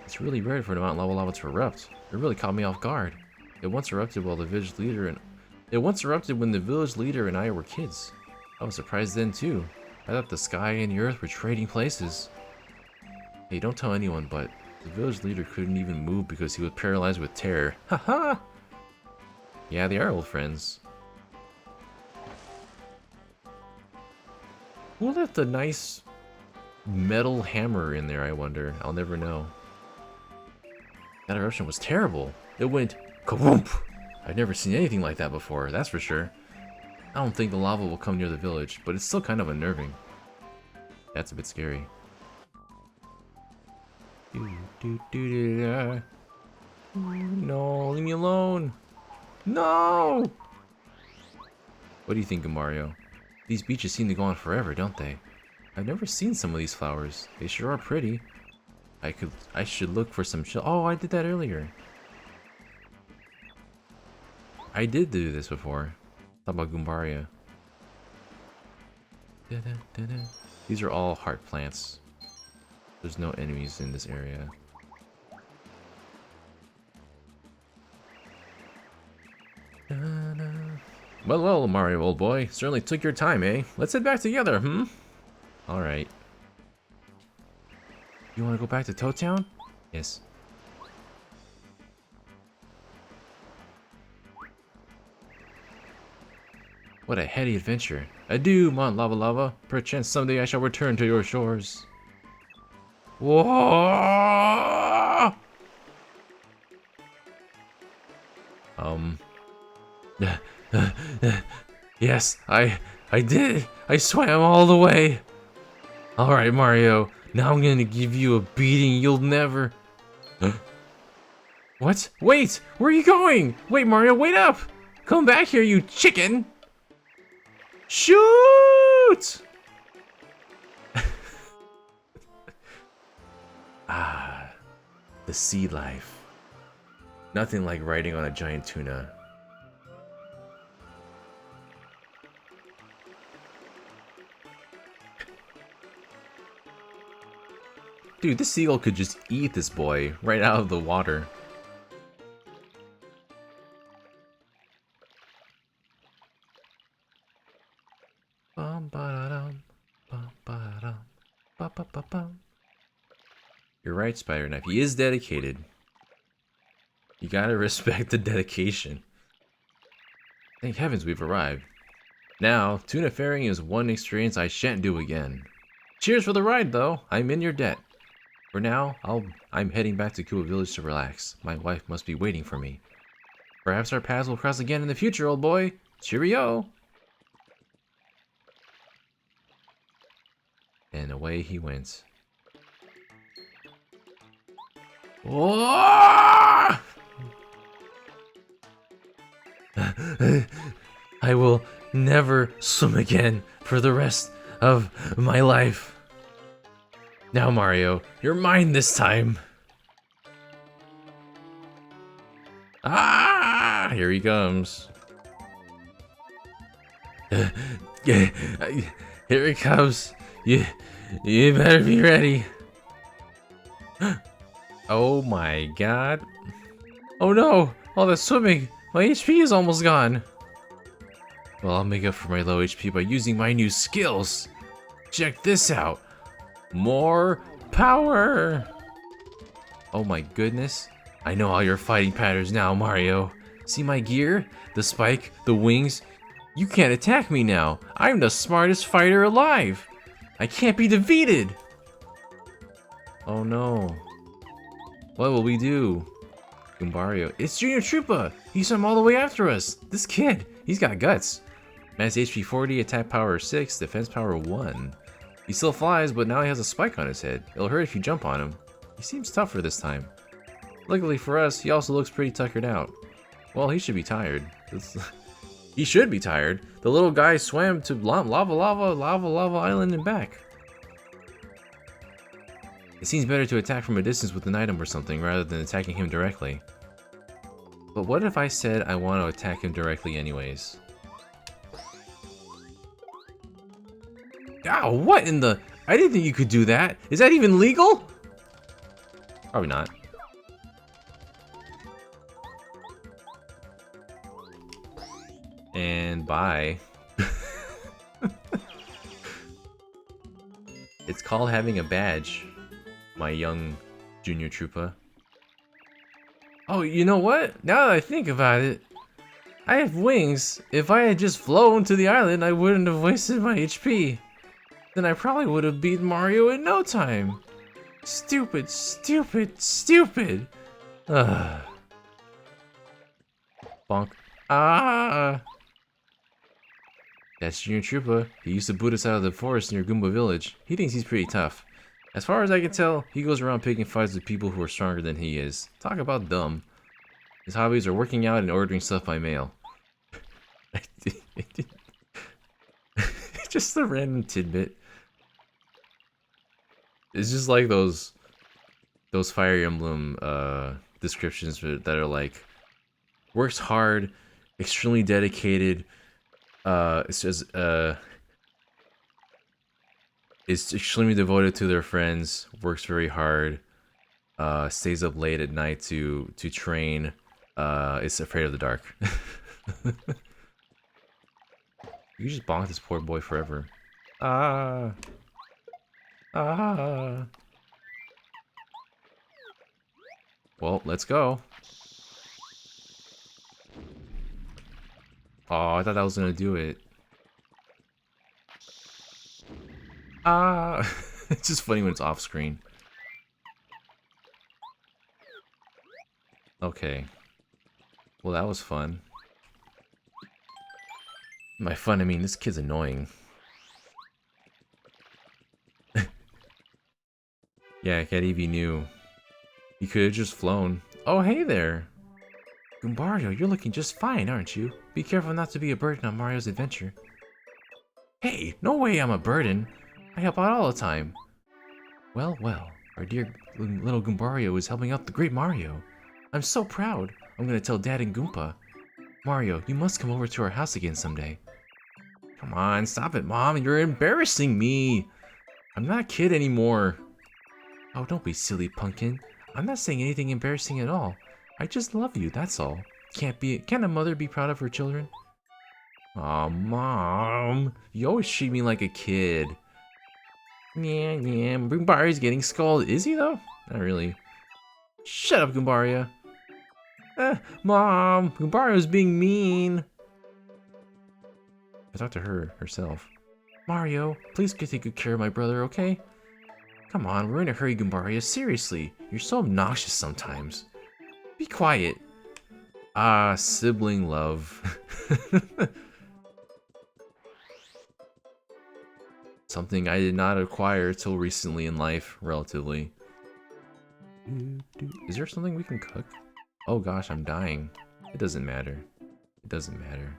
It's really rare for Mount Lavalava to erupt. It really caught me off guard. It once erupted when the village leader and I were kids. I was surprised then too. I thought the sky and the earth were trading places. Hey, don't tell anyone, but the village leader couldn't even move because he was paralyzed with terror. Haha! Yeah, they are old friends. Who left a nice metal hammer in there, I wonder? I'll never know. That eruption was terrible. It went kaboom! I've never seen anything like that before, that's for sure. I don't think the lava will come near the village, but it's still kind of unnerving. That's a bit scary. No, leave me alone. No! What do you think of Mario? These beaches seem to go on forever, don't they? I've never seen some of these flowers. They sure are pretty. I should look for some oh, I did that earlier. I did do this before. Thought about Goombaria. These are all heart plants. There's no enemies in this area. Well, Mario, old boy. Certainly took your time, eh? Let's head back together, Alright. You want to go back to Toad Town? Yes. What a heady adventure. Adieu, Mount Lavalava. Perchance someday I shall return to your shores. Whoa! Yes, I did. I swam all the way. Alright, Mario. Now I'm gonna give you a beating you'll never... What? Wait! Where are you going? Wait, Mario, wait up! Come back here, you chicken! Shoot! The sea life. Nothing like riding on a giant tuna. Dude, this seagull could just eat this boy right out of the water. You're right, Spider Knife. He is dedicated. You gotta respect the dedication. Thank heavens we've arrived. Now, tuna ferrying is one experience I shan't do again. Cheers for the ride, though. I'm in your debt. For now, I'm heading back to Kua Village to relax. My wife must be waiting for me. Perhaps our paths will cross again in the future, old boy. Cheerio! And away he went. Oh! I will never swim again for the rest of my life. Now, Mario, you're mine this time. Ah! Here he comes. Here he comes. You better be ready. Oh my god. Oh no! All that swimming! My HP is almost gone. Well, I'll make up for my low HP by using my new skills. Check this out. More power! Oh my goodness. I know all your fighting patterns now, Mario. See my gear? The spike, the wings? You can't attack me now. I'm the smartest fighter alive. I can't be defeated. Oh no. What will we do? Goombario. It's Junior Troopa! He's come all the way after us! This kid, he's got guts. Max HP 40, attack power 6, defense power 1. He still flies, but now he has a spike on his head. It'll hurt if you jump on him. He seems tougher this time. Luckily for us, he also looks pretty tuckered out. Well, he should be tired. He should be tired. The little guy swam to Lavalava Island and back. It seems better to attack from a distance with an item or something rather than attacking him directly. But what if I said I want to attack him directly anyways? Ow, what in the... I didn't think you could do that. Is that even legal? Probably not. And bye. It's called having a badge, my young Junior Troopa. Oh, you know what? Now that I think about it, I have wings. If I had just flown to the island, I wouldn't have wasted my HP. Then I probably would have beat Mario in no time. Stupid, stupid, stupid. Ugh. Bonk. Ah! That's Junior Troopa. He used to boot us out of the forest near Goomba Village. He thinks he's pretty tough. As far as I can tell, he goes around picking fights with people who are stronger than he is. Talk about dumb. His hobbies are working out and ordering stuff by mail. Just a random tidbit. It's just like those Fire Emblem descriptions that are like, works hard, extremely dedicated, it says is extremely devoted to their friends, works very hard, stays up late at night to train, is afraid of the dark. You just bonk this poor boy forever. Ah. Ah. Well, let's go. Oh, I thought that was gonna do it. Ah. It's just funny when it's off screen. Okay. Well, that was fun. By fun, I mean this kid's annoying. Yeah, Cat Evie knew. He could have just flown. Oh, hey there! Goombario, you're looking just fine, aren't you? Be careful not to be a burden on Mario's adventure. Hey, no way I'm a burden! I help out all the time. Well, well, our dear little Goombario is helping out the great Mario. I'm so proud. I'm gonna tell Dad and Goomba. Mario, you must come over to our house again someday. Come on, stop it, Mom. You're embarrassing me. I'm not a kid anymore. Oh, don't be silly, Pumpkin. I'm not saying anything embarrassing at all. I just love you, that's all. Can't a mother be proud of her children? Aw, Mom. You always treat me like a kid. Yeah, Boombario's getting scolded. Is he, though? Not really. Shut up, Goombaria. Mom, Goombaria's being mean. I talked to her herself. Mario, please take good care of my brother, okay? Come on, we're in a hurry, Goombaria. Seriously, you're so obnoxious sometimes. Be quiet. Ah, sibling love. Something I did not acquire till recently in life, relatively. Is there something we can cook? Oh gosh, I'm dying. It doesn't matter. It doesn't matter.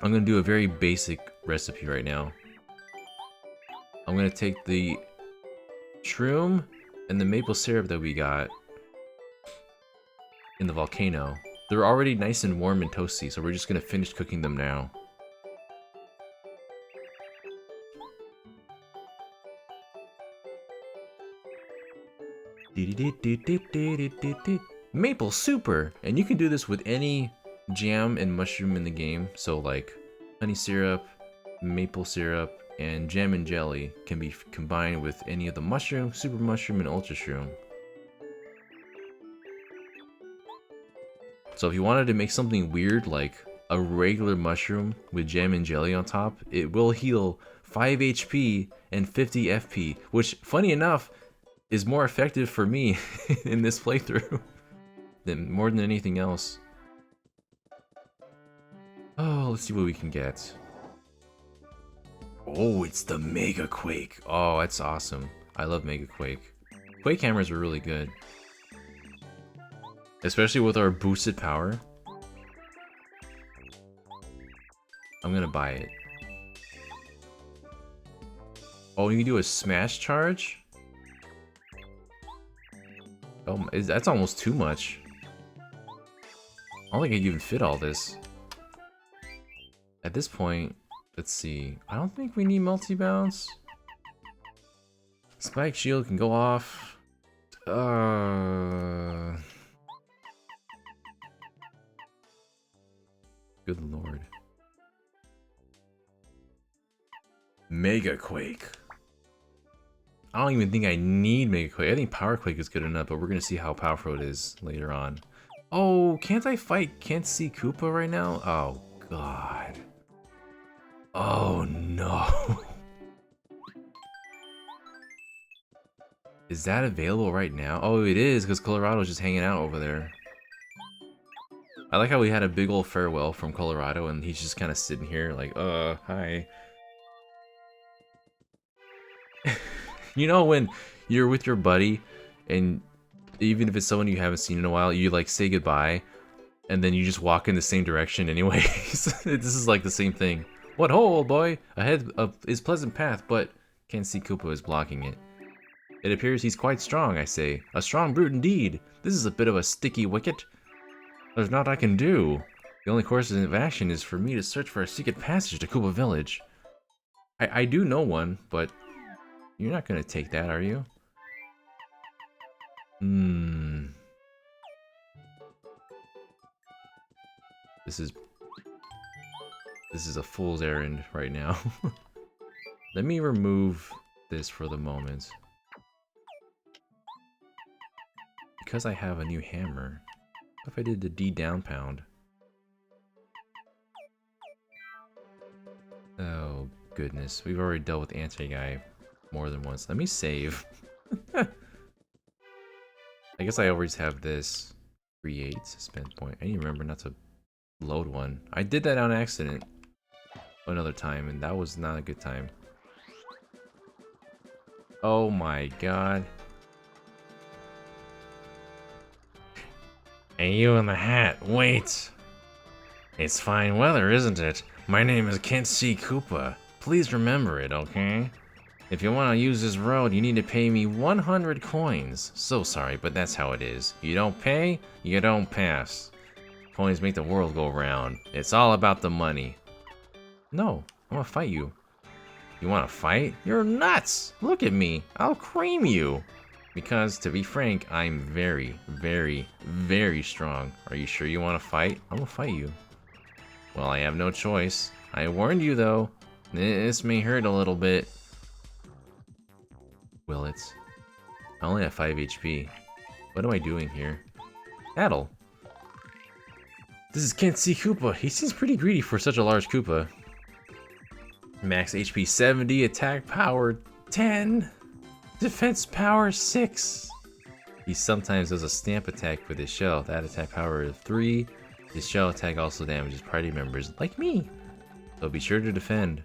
I'm gonna do a very basic recipe right now. I'm gonna take the shroom and the maple syrup that we got in the volcano. They're already nice and warm and toasty, so we're just gonna finish cooking them now. Maple super! And you can do this with any jam and mushroom in the game. So like honey syrup, maple syrup, and jam and jelly can be combined with any of the mushroom, super mushroom, and ultra shroom. So if you wanted to make something weird like a regular mushroom with jam and jelly on top, it will heal 5 HP and 50 FP, which, funny enough, is more effective for me in this playthrough than more than anything else. Oh, let's see what we can get. Oh, it's the Mega Quake. Oh, that's awesome. I love Mega Quake. Quake hammers are really good. Especially with our boosted power. I'm gonna buy it. Oh, you can do a smash charge? Oh, that's almost too much. I don't think I can even fit all this. At this point, let's see. I don't think we need multi-bounce. Spike shield can go off. Good lord. Mega Quake. I don't even think I need Mega Quake. I think Power Quake is good enough, but we're gonna see how powerful it is later on. Oh, can't I fight Can't See Koopa right now? Oh god. Oh no. Is that available right now? Oh, it is, because Colorado's just hanging out over there. I like how we had a big old farewell from Colorado, and he's just kind of sitting here like, hi. You know when you're with your buddy, and even if it's someone you haven't seen in a while, you like say goodbye, and then you just walk in the same direction anyways. This is like the same thing. What ho, old boy? Ahead is pleasant path, but Can't See Koopa is blocking it. It appears he's quite strong, I say. A strong brute indeed. This is a bit of a sticky wicket. There's naught I can do. The only course of action is for me to search for a secret passage to Koopa Village. I do know one, but you're not gonna take that, are you? This is a fool's errand right now. Let me remove this for the moment. Because I have a new hammer. What if I did the D down pound? Oh goodness, we've already dealt with anti-guy more than once. Let me save. I guess I always have this. Create suspend point. I need to remember not to load one. I did that on accident another time, and that was not a good time. Oh my god. Hey, you in the hat, wait! It's fine weather, isn't it? My name is Can't See Koopa. Please remember it, okay? If you want to use this road, you need to pay me 100 coins. So sorry, but that's how it is. You don't pay, you don't pass. Coins make the world go round. It's all about the money. No, I'm gonna fight you. You wanna fight? You're nuts! Look at me, I'll cream you! Because, to be frank, I'm very, very, very strong. Are you sure you wanna fight? I'm gonna fight you. Well, I have no choice. I warned you though. This may hurt a little bit. Will it? I only have 5 HP. What am I doing here? Battle. This is Kenshi Koopa. He seems pretty greedy for such a large Koopa. Max HP 70, attack power 10, defense power 6. He sometimes does a stamp attack with his shell. That attack power is 3. His shell attack also damages party members like me. So be sure to defend.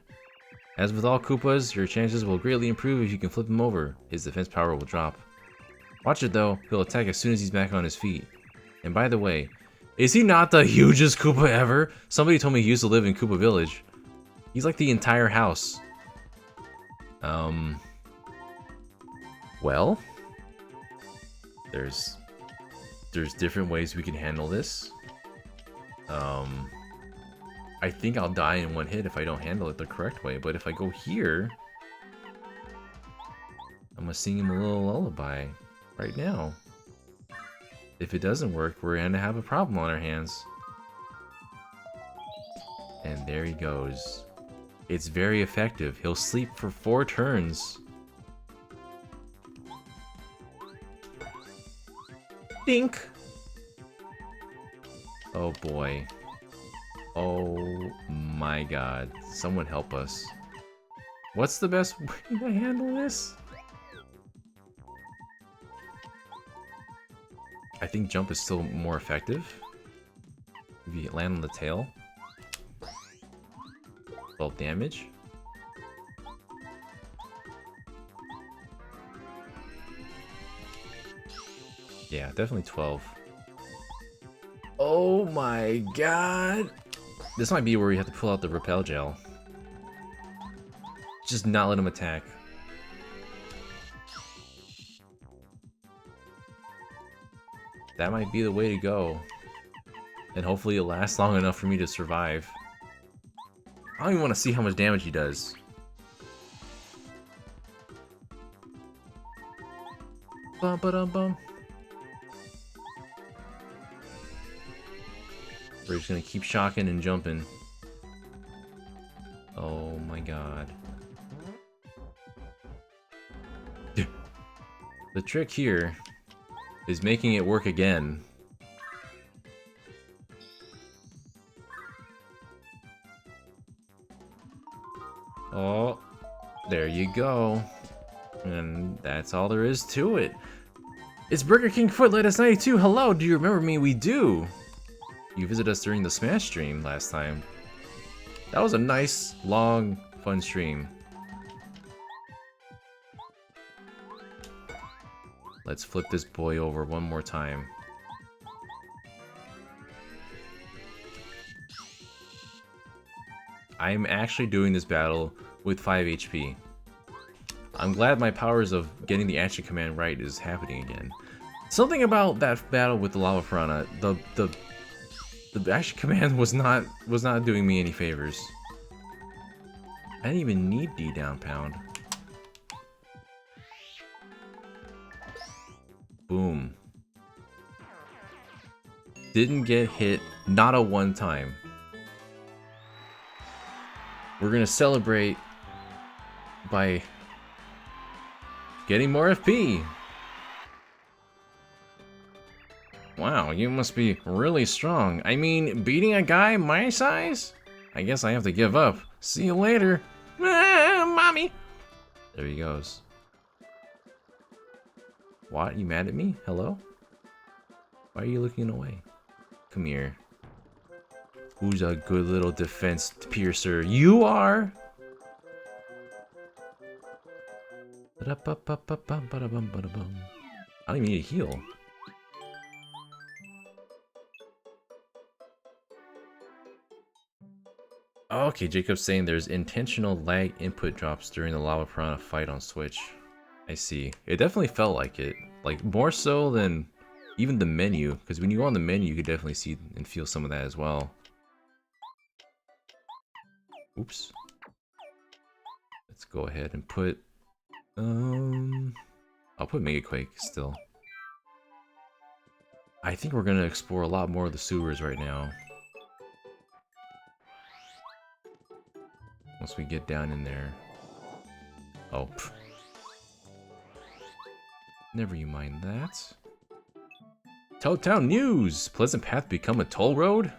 As with all Koopas, your chances will greatly improve if you can flip him over. His defense power will drop. Watch it though, he'll attack as soon as he's back on his feet. And by the way, is he not the hugest Koopa ever? Somebody told me he used to live in Koopa Village. He's like the entire house. Well, there's different ways we can handle this. I think I'll die in one hit if I don't handle it the correct way, but if I go here, I'm gonna sing him a little lullaby right now. If it doesn't work, we're gonna have a problem on our hands. And there he goes. It's very effective. He'll sleep for 4 turns. Dink! Oh boy. Oh my god. Someone help us. What's the best way to handle this? I think jump is still more effective. If you land on the tail. 12 damage. Yeah, definitely 12. Oh my god! This might be where we have to pull out the repel gel. Just not let him attack. That might be the way to go. And hopefully it'll last long enough for me to survive. I don't even want to see how much damage he does. Bum ba dum bum. We're just gonna keep shocking and jumping. Oh my god. The trick here is making it work again. Oh, there you go. And that's all there is to it. It's Burger King Footlightus 92. Hello, do you remember me? We do. You visited us during the Smash stream last time. That was a nice, long, fun stream. Let's flip this boy over one more time. I'm actually doing this battle with 5 HP. I'm glad my powers of getting the action command right is happening again. Something about that battle with the Lava Piranha, the action command was not doing me any favors. I didn't even need D down pound. Boom. Didn't get hit, not a one time. We're gonna celebrate by getting more FP. Wow, you must be really strong. I mean, beating a guy my size? I guess I have to give up. See you later. Ah, mommy! There he goes. What? You mad at me? Hello? Why are you looking away? Come here. Who's a good little defense piercer? You are! I don't even need a heal. Okay, Jacob's saying there's intentional lag input drops during the Lava Piranha fight on Switch. I see. It definitely felt like it. Like, more so than even the menu. Because when you go on the menu, you could definitely see and feel some of that as well. Oops. Let's go ahead and put... I'll put Mega Quake still. I think we're gonna explore a lot more of the sewers right now. Once we get down in there. Oh. Pff. Never you mind that. Toad Town news! Pleasant Path become a toll road?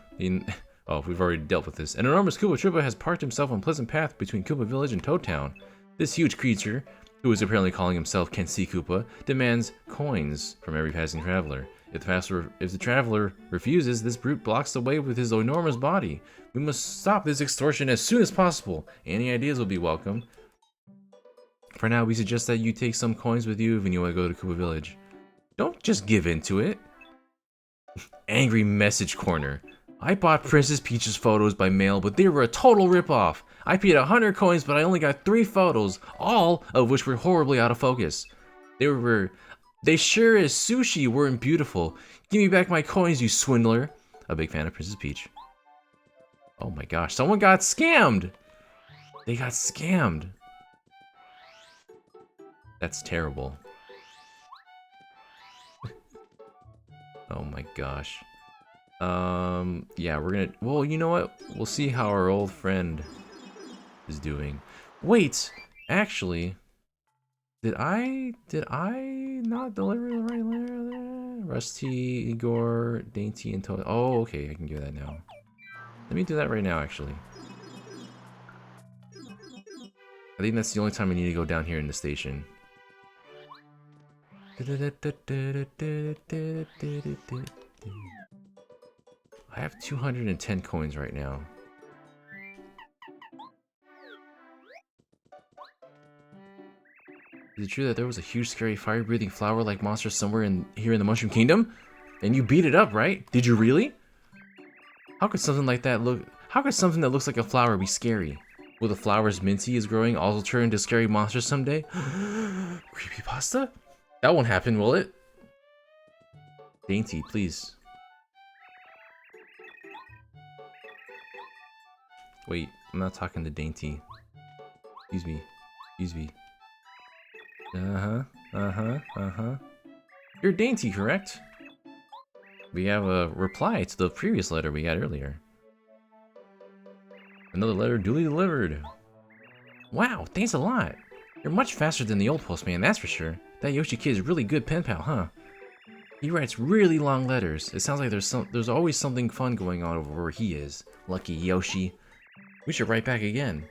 Oh, we've already dealt with this. An enormous Koopa Troopa has parked himself on Pleasant Path between Koopa Village and Toad Town. This huge creature, who is apparently calling himself Can See Koopa, demands coins from every passing traveler. If the traveler refuses, this brute blocks the way with his enormous body. We must stop this extortion as soon as possible. Any ideas will be welcome. For now, we suggest that you take some coins with you when you want to go to Koopa Village. Don't just give in to it. Angry message corner. I bought Princess Peach's photos by mail, but they were a total ripoff. I paid 100 coins, but I only got 3 photos, all of which were horribly out of focus. They sure as sushi weren't beautiful. Give me back my coins, you swindler. A big fan of Princess Peach. Oh my gosh, someone got scammed! They got scammed. That's terrible. Oh my gosh. Yeah, we're gonna... Well, you know what? We'll see how our old friend is doing. Wait! Actually... Did I not deliver the right letter there? Rusty, Igor, Dainty, and Toad. Oh, okay, I can do that now. Let me do that right now, actually. I think that's the only time I need to go down here in the station. I have 210 coins right now. Is it true that there was a huge, scary, fire-breathing flower-like monster somewhere here in the Mushroom Kingdom? And you beat it up, right? Did you really? How could something like that look... How could something that looks like a flower be scary? Will the flowers Minty is growing also turn into scary monsters someday? Creepypasta? That won't happen, will it? Dainty, please. Wait, I'm not talking to Dainty. Excuse me. Excuse me. You're Dainty, correct? We have a reply to the previous letter we got earlier. Another letter duly delivered. Wow, thanks a lot. You're much faster than the old postman, that's for sure. That Yoshi kid is a really good pen pal, huh? He writes really long letters. It sounds like there's always something fun going on over where he is. Lucky Yoshi. We should write back again.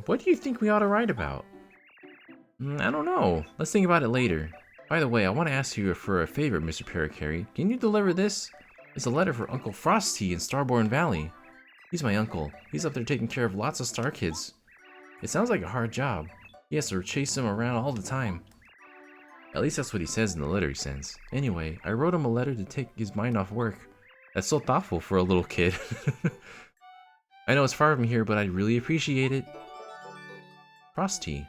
What do you think we ought to write about? I don't know. Let's think about it later. By the way, I want to ask you for a favor, Mr. Parakarry. Can you deliver this? It's a letter for Uncle Frosty in Starborn Valley. He's my uncle. He's up there taking care of lots of star kids. It sounds like a hard job. He has to chase them around all the time. At least that's what he says in the letter he sends. Anyway, I wrote him a letter to take his mind off work. That's so thoughtful for a little kid. I know it's far from here, but I'd really appreciate it. Frosty.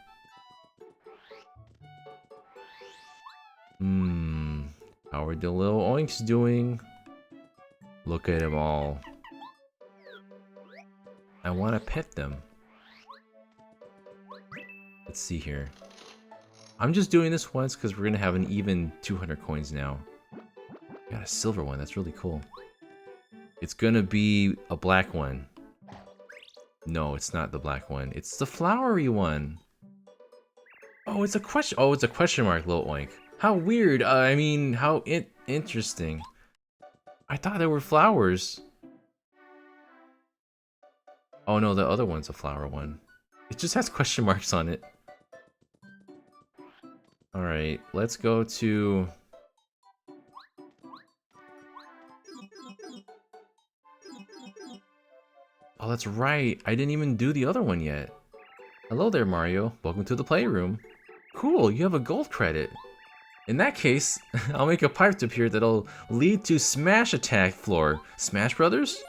How are the little oinks doing? Look at them all. I want to pet them. Let's see here. I'm just doing this once because we're going to have an even 200 coins now. Got a silver one. That's really cool. It's going to be a black one. No, it's not the black one. It's the flowery one. Oh, it's a question. Oh, it's a question mark, little oink. How weird. I mean, how interesting. I thought there were flowers. Oh no, the other one's a flower one. It just has question marks on it. Alright, let's go to... Oh, that's right. I didn't even do the other one yet. Hello there, Mario. Welcome to the playroom. Cool, you have a gold credit. In that case, I'll make a pipe appear that'll lead to Smash Attack Floor. Smash Brothers?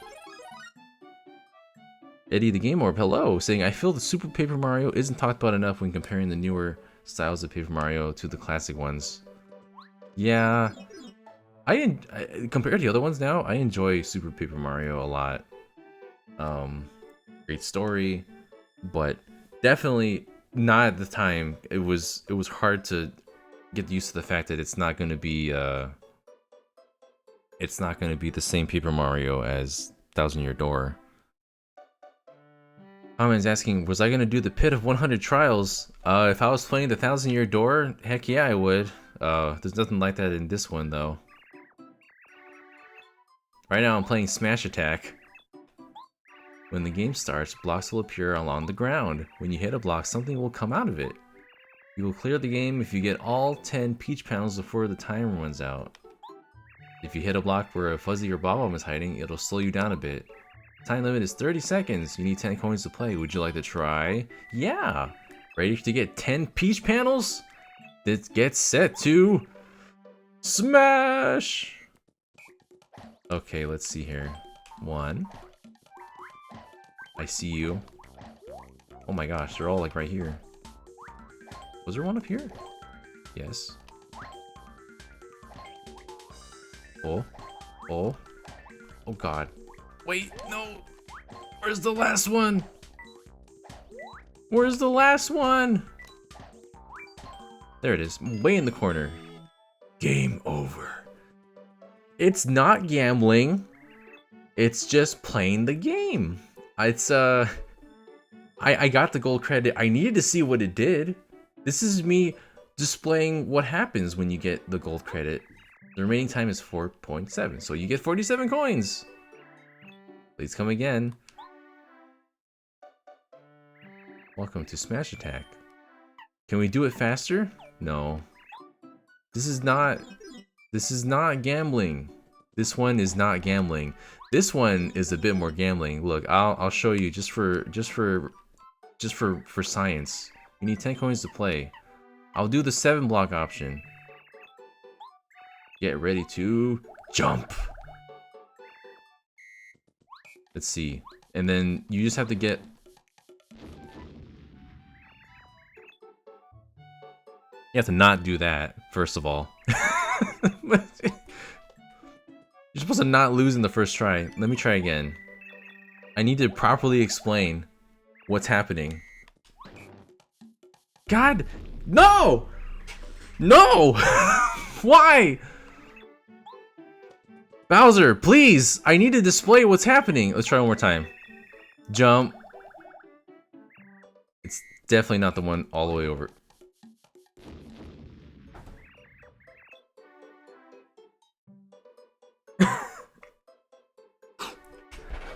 Eddie the Game Orb, hello, saying I feel the Super Paper Mario isn't talked about enough when comparing the newer styles of Paper Mario to the classic ones. Yeah, compared to the other ones now, I enjoy Super Paper Mario a lot. Great story, but definitely not at the time. It was hard to get used to the fact that it's not going to be the same Paper Mario as Thousand Year Door. Comments asking, was I gonna do the Pit of 100 Trials? If I was playing the 1,000-Year Door, heck yeah, I would. There's nothing like that in this one, though. Right now, I'm playing Smash Attack. When the game starts, blocks will appear along the ground. When you hit a block, something will come out of it. You will clear the game if you get all 10 Peach panels before the timer runs out. If you hit a block where a Fuzzy or Bob-omb is hiding, it'll slow you down a bit. Time limit is 30 seconds. You need 10 coins to play. Would you like to try? Yeah! Ready to get 10 Peach panels? Let's get set to smash! Okay, let's see here. 1. I see you. Oh my gosh, they're all like right here. Was there one up here? Yes. Oh. Oh. Oh god. Wait, no! Where's the last one? Where's the last one? There it is, way in the corner. Game over. It's not gambling. It's just playing the game. It's, I got the gold credit. I needed to see what it did. This is me displaying what happens when you get the gold credit. The remaining time is 4.7, so you get 47 coins. Please come again. Welcome to Smash Attack. Can we do it faster? No. This is not gambling. This one is not gambling. This one is a bit more gambling. Look, I'll show you just for science. You need 10 coins to play. I'll do the 7 block option. Get ready to jump. Let's see. And then you just have to get... You have to not do that, first of all. You're supposed to not lose in the first try. Let me try again. I need to properly explain what's happening. God! No! No! Why? Bowser, please! I need to display what's happening. Let's try one more time. Jump. It's definitely not the one all the way over.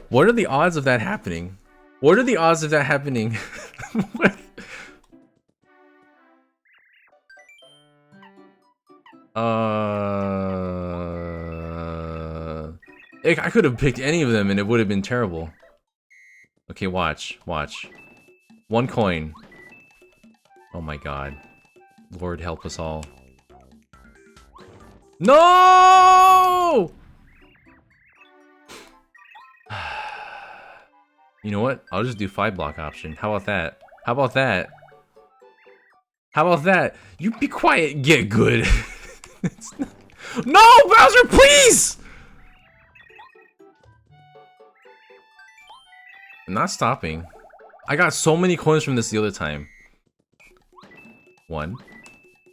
What are the odds of that happening? What are the odds of that happening? I could have picked any of them and it would have been terrible. Okay, watch. 1 coin. Oh my god. Lord help us all. No! You know what? I'll just do 5 block option. How about that? How about that? How about that? You be quiet, get good. No, Bowser, please! I'm not stopping. I got so many coins from this the other time. 1.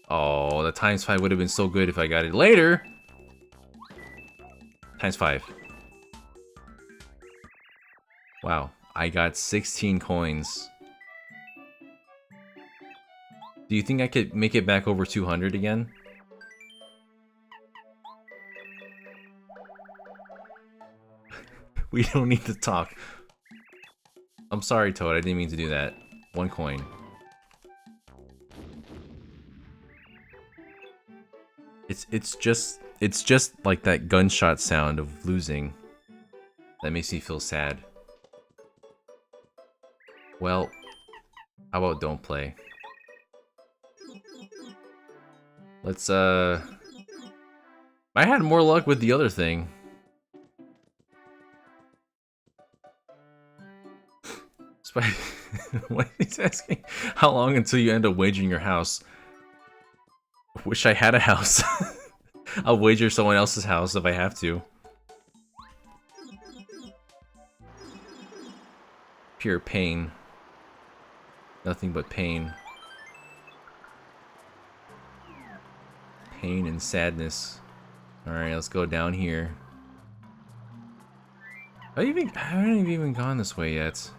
Oh, the times 5 would have been so good if I got it later. Times 5. Wow, I got 16 coins. Do you think I could make it back over 200 again? We don't need to talk. I'm sorry, Toad. I didn't mean to do that. 1 coin. It's just like that gunshot sound of losing that makes me feel sad. Well, how about don't play? Let's I had more luck with the other thing. What he's asking? How long until you end up wagering your house? Wish I had a house. I'll wager someone else's house if I have to. Pure pain. Nothing but pain. Pain and sadness. Alright, let's go down here. I haven't even gone this way yet.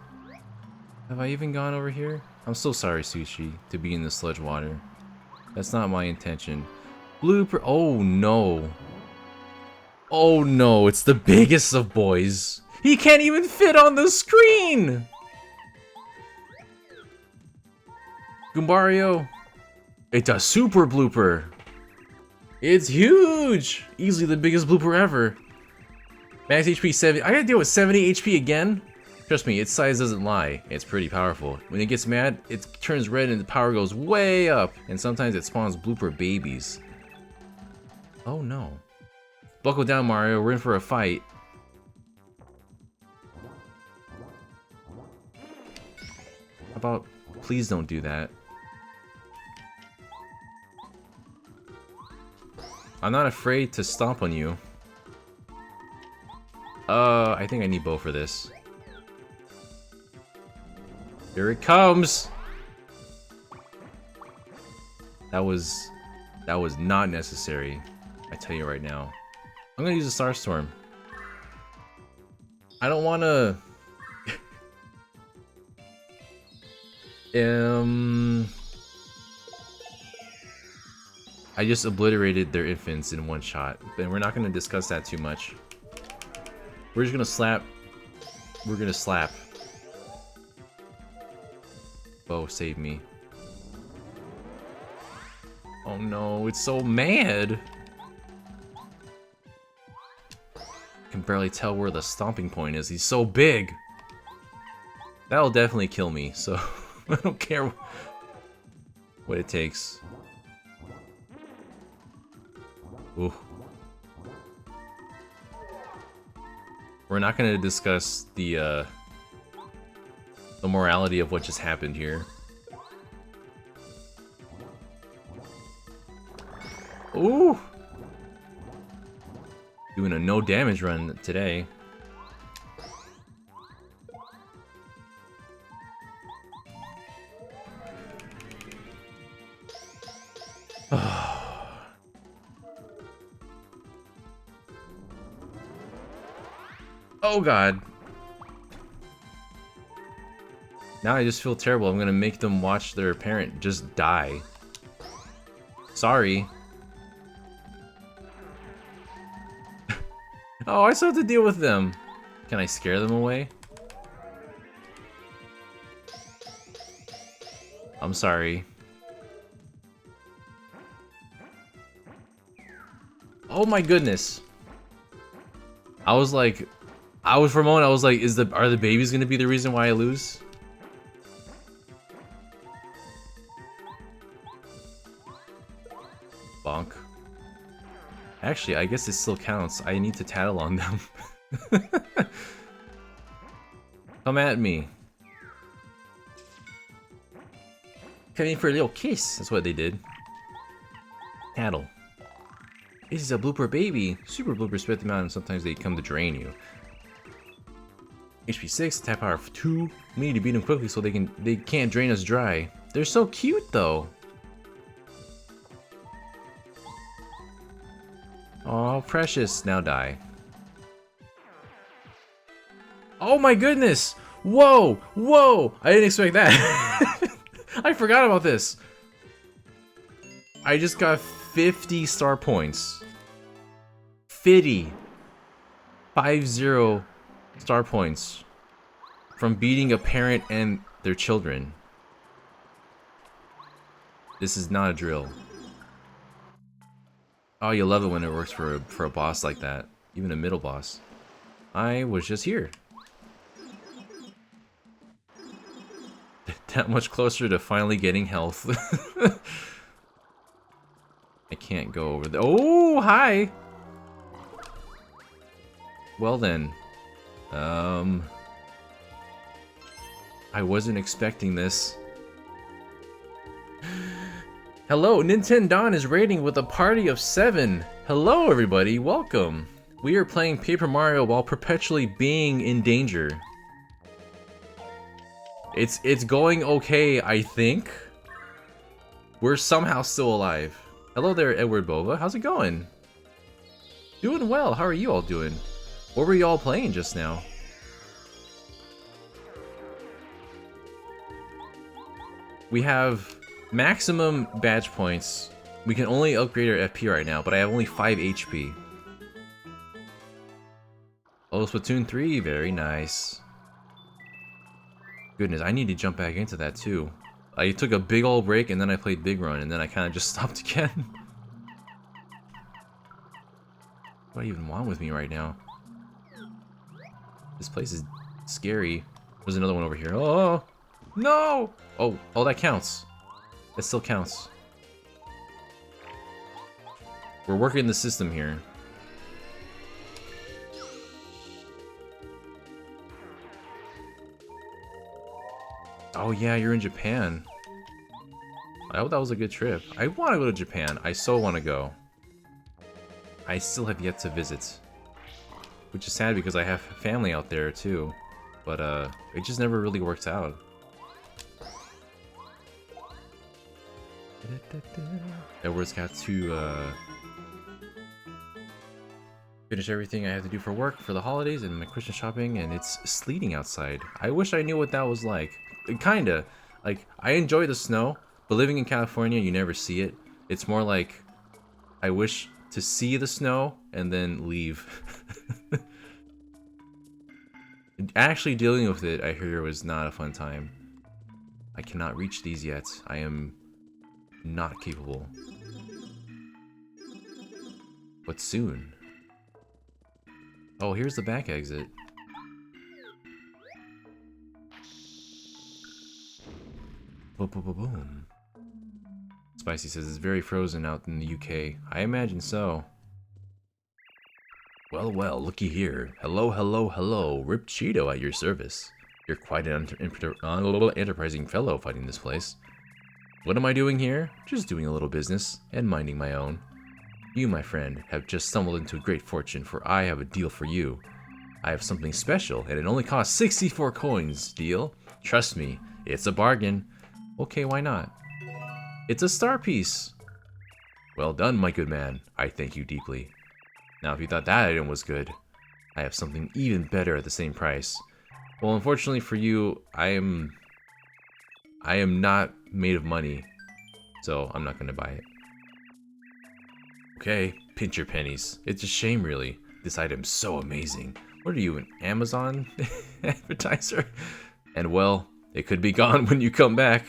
Have I even gone over here? I'm so sorry, Sushi, to be in the sludge water. That's not my intention. Blooper. Oh no. Oh no, it's the biggest of boys. He can't even fit on the screen! Goombario. It's a super blooper. It's huge! Easily the biggest blooper ever. Max HP 70. I gotta deal with 70 HP again? Trust me, its size doesn't lie. It's pretty powerful. When it gets mad, it turns red and the power goes way up. And sometimes it spawns blooper babies. Oh no. Buckle down, Mario. We're in for a fight. How about, please don't do that. I'm not afraid to stomp on you. I think I need bow for this. Here it comes! That was not necessary. I tell you right now. I'm gonna use a Star Storm. I don't wanna... I just obliterated their infants in one shot, but we're not gonna discuss that too much. We're just gonna slap. We're gonna slap. Oh, save me. Oh no, it's so mad! I can barely tell where the stomping point is. He's so big! That'll definitely kill me, so I don't care what it takes. Ooh. We're not going to discuss the morality of what just happened here. Ooh! Doing a no damage run today. Oh god. Now I just feel terrible. I'm gonna make them watch their parent just die. Sorry. Oh, I still have to deal with them. Can I scare them away? I'm sorry. Oh my goodness. I was for a moment I was like, are the babies gonna be the reason why I lose? Bonk. Actually, I guess it still counts. I need to tattle on them. Come at me. Come in for a little kiss. That's what they did. Tattle. This is a blooper baby. Super bloopers spit them out and sometimes they come to drain you. HP 6, attack power 2. We need to beat them quickly so they can't drain us dry. They're so cute though. Oh, precious. Now die. Oh my goodness! Whoa! Whoa! I didn't expect that. I forgot about this. I just got 50 star points. 50 star points from beating a parent and their children. This is not a drill. Oh, you love it when it works for a boss like that. Even a middle boss. I was just here. That much closer to finally getting health. I can't go over there. Oh, hi! Well then. I wasn't expecting this. Hello, Nintendon is raiding with a party of 7. Hello everybody, welcome. We are playing Paper Mario while perpetually being in danger. It's going okay, I think. We're somehow still alive. Hello there, Edward Bova. How's it going? Doing well. How are you all doing? What were you all playing just now? We have maximum badge points. We can only upgrade our FP right now, but I have only 5 HP. Oh, Splatoon 3, very nice. Goodness, I need to jump back into that too. I took a big ol' break and then I played Big Run and then I kind of just stopped again. What do I even want with me right now? This place is scary. There's another one over here. Oh, no! Oh, that counts. That still counts. We're working the system here. Oh yeah, you're in Japan. I hope that was a good trip. I want to go to Japan. I so want to go. I still have yet to visit. Which is sad because I have family out there too. But it just never really worked out. Edward's got to finish everything I have to do for work for the holidays and my Christmas shopping, and it's sleeting outside. I wish I knew what that was like. Kinda. Like, I enjoy the snow, but living in California, you never see it. It's more like, I wish to see the snow and then leave. Actually dealing with it, I hear, was not a fun time. I cannot reach these yet. I am not capable. But soon. Oh, here's the back exit. Boom, boom, boom, boom. Spicy says it's very frozen out in the UK. I imagine so. Well, well, looky here. Hello, hello, hello. Rip Cheeto at your service. You're quite an enterprising fellow fighting this place. What am I doing here? Just doing a little business and minding my own. You, my friend, have just stumbled into a great fortune, for I have a deal for you. I have something special, and it only costs 64 coins. Deal? Trust me, it's a bargain. Okay, why not? It's a star piece. Well done, my good man. I thank you deeply. Now, if you thought that item was good, I have something even better at the same price. Well, unfortunately for you, I am not made of money, so I'm not going to buy it. Okay, pinch your pennies. It's a shame, really. This item's so amazing. What are you, an Amazon advertiser? And well, it could be gone when you come back.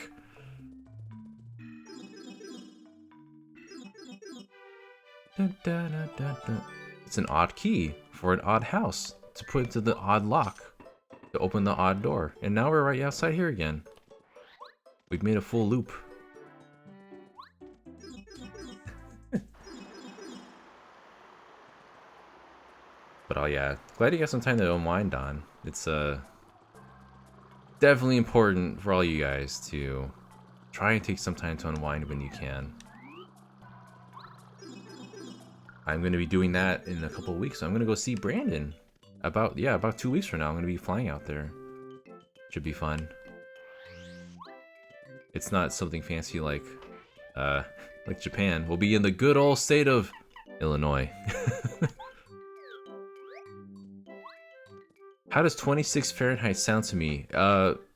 It's an odd key for an odd house to put into the odd lock to open the odd door. And now we're right outside here again. We've made a full loop. But oh yeah, glad you got some time to unwind on. It's definitely important for all you guys to try and take some time to unwind when you can. I'm going to be doing that in a couple of weeks. So I'm going to go see Brandon. About 2 weeks from now, I'm going to be flying out there. Should be fun. It's not something fancy like Japan. We'll be in the good old state of Illinois. How does 26 Fahrenheit sound to me?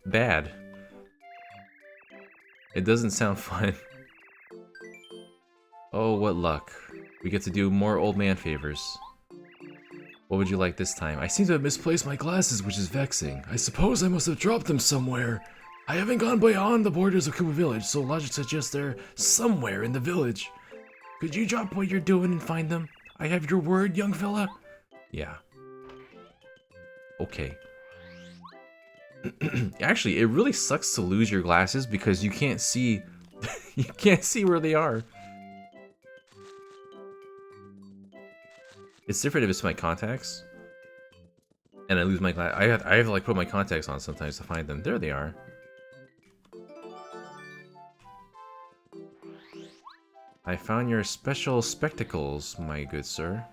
Bad. It doesn't sound fun. Oh, what luck. We get to do more old man favors. What would you like this time? I seem to have misplaced my glasses, which is vexing. I suppose I must have dropped them somewhere. I haven't gone beyond the borders of Kuba Village, so logic suggests they're somewhere in the village. Could you drop what you're doing and find them? I have your word, young fella? Yeah. Okay. Actually, it really sucks to lose your glasses because you can't see you can't see where they are. It's different if it's my contacts. And I lose my glass. I have to like put my contacts on sometimes to find them. There they are. I found your special spectacles, my good sir.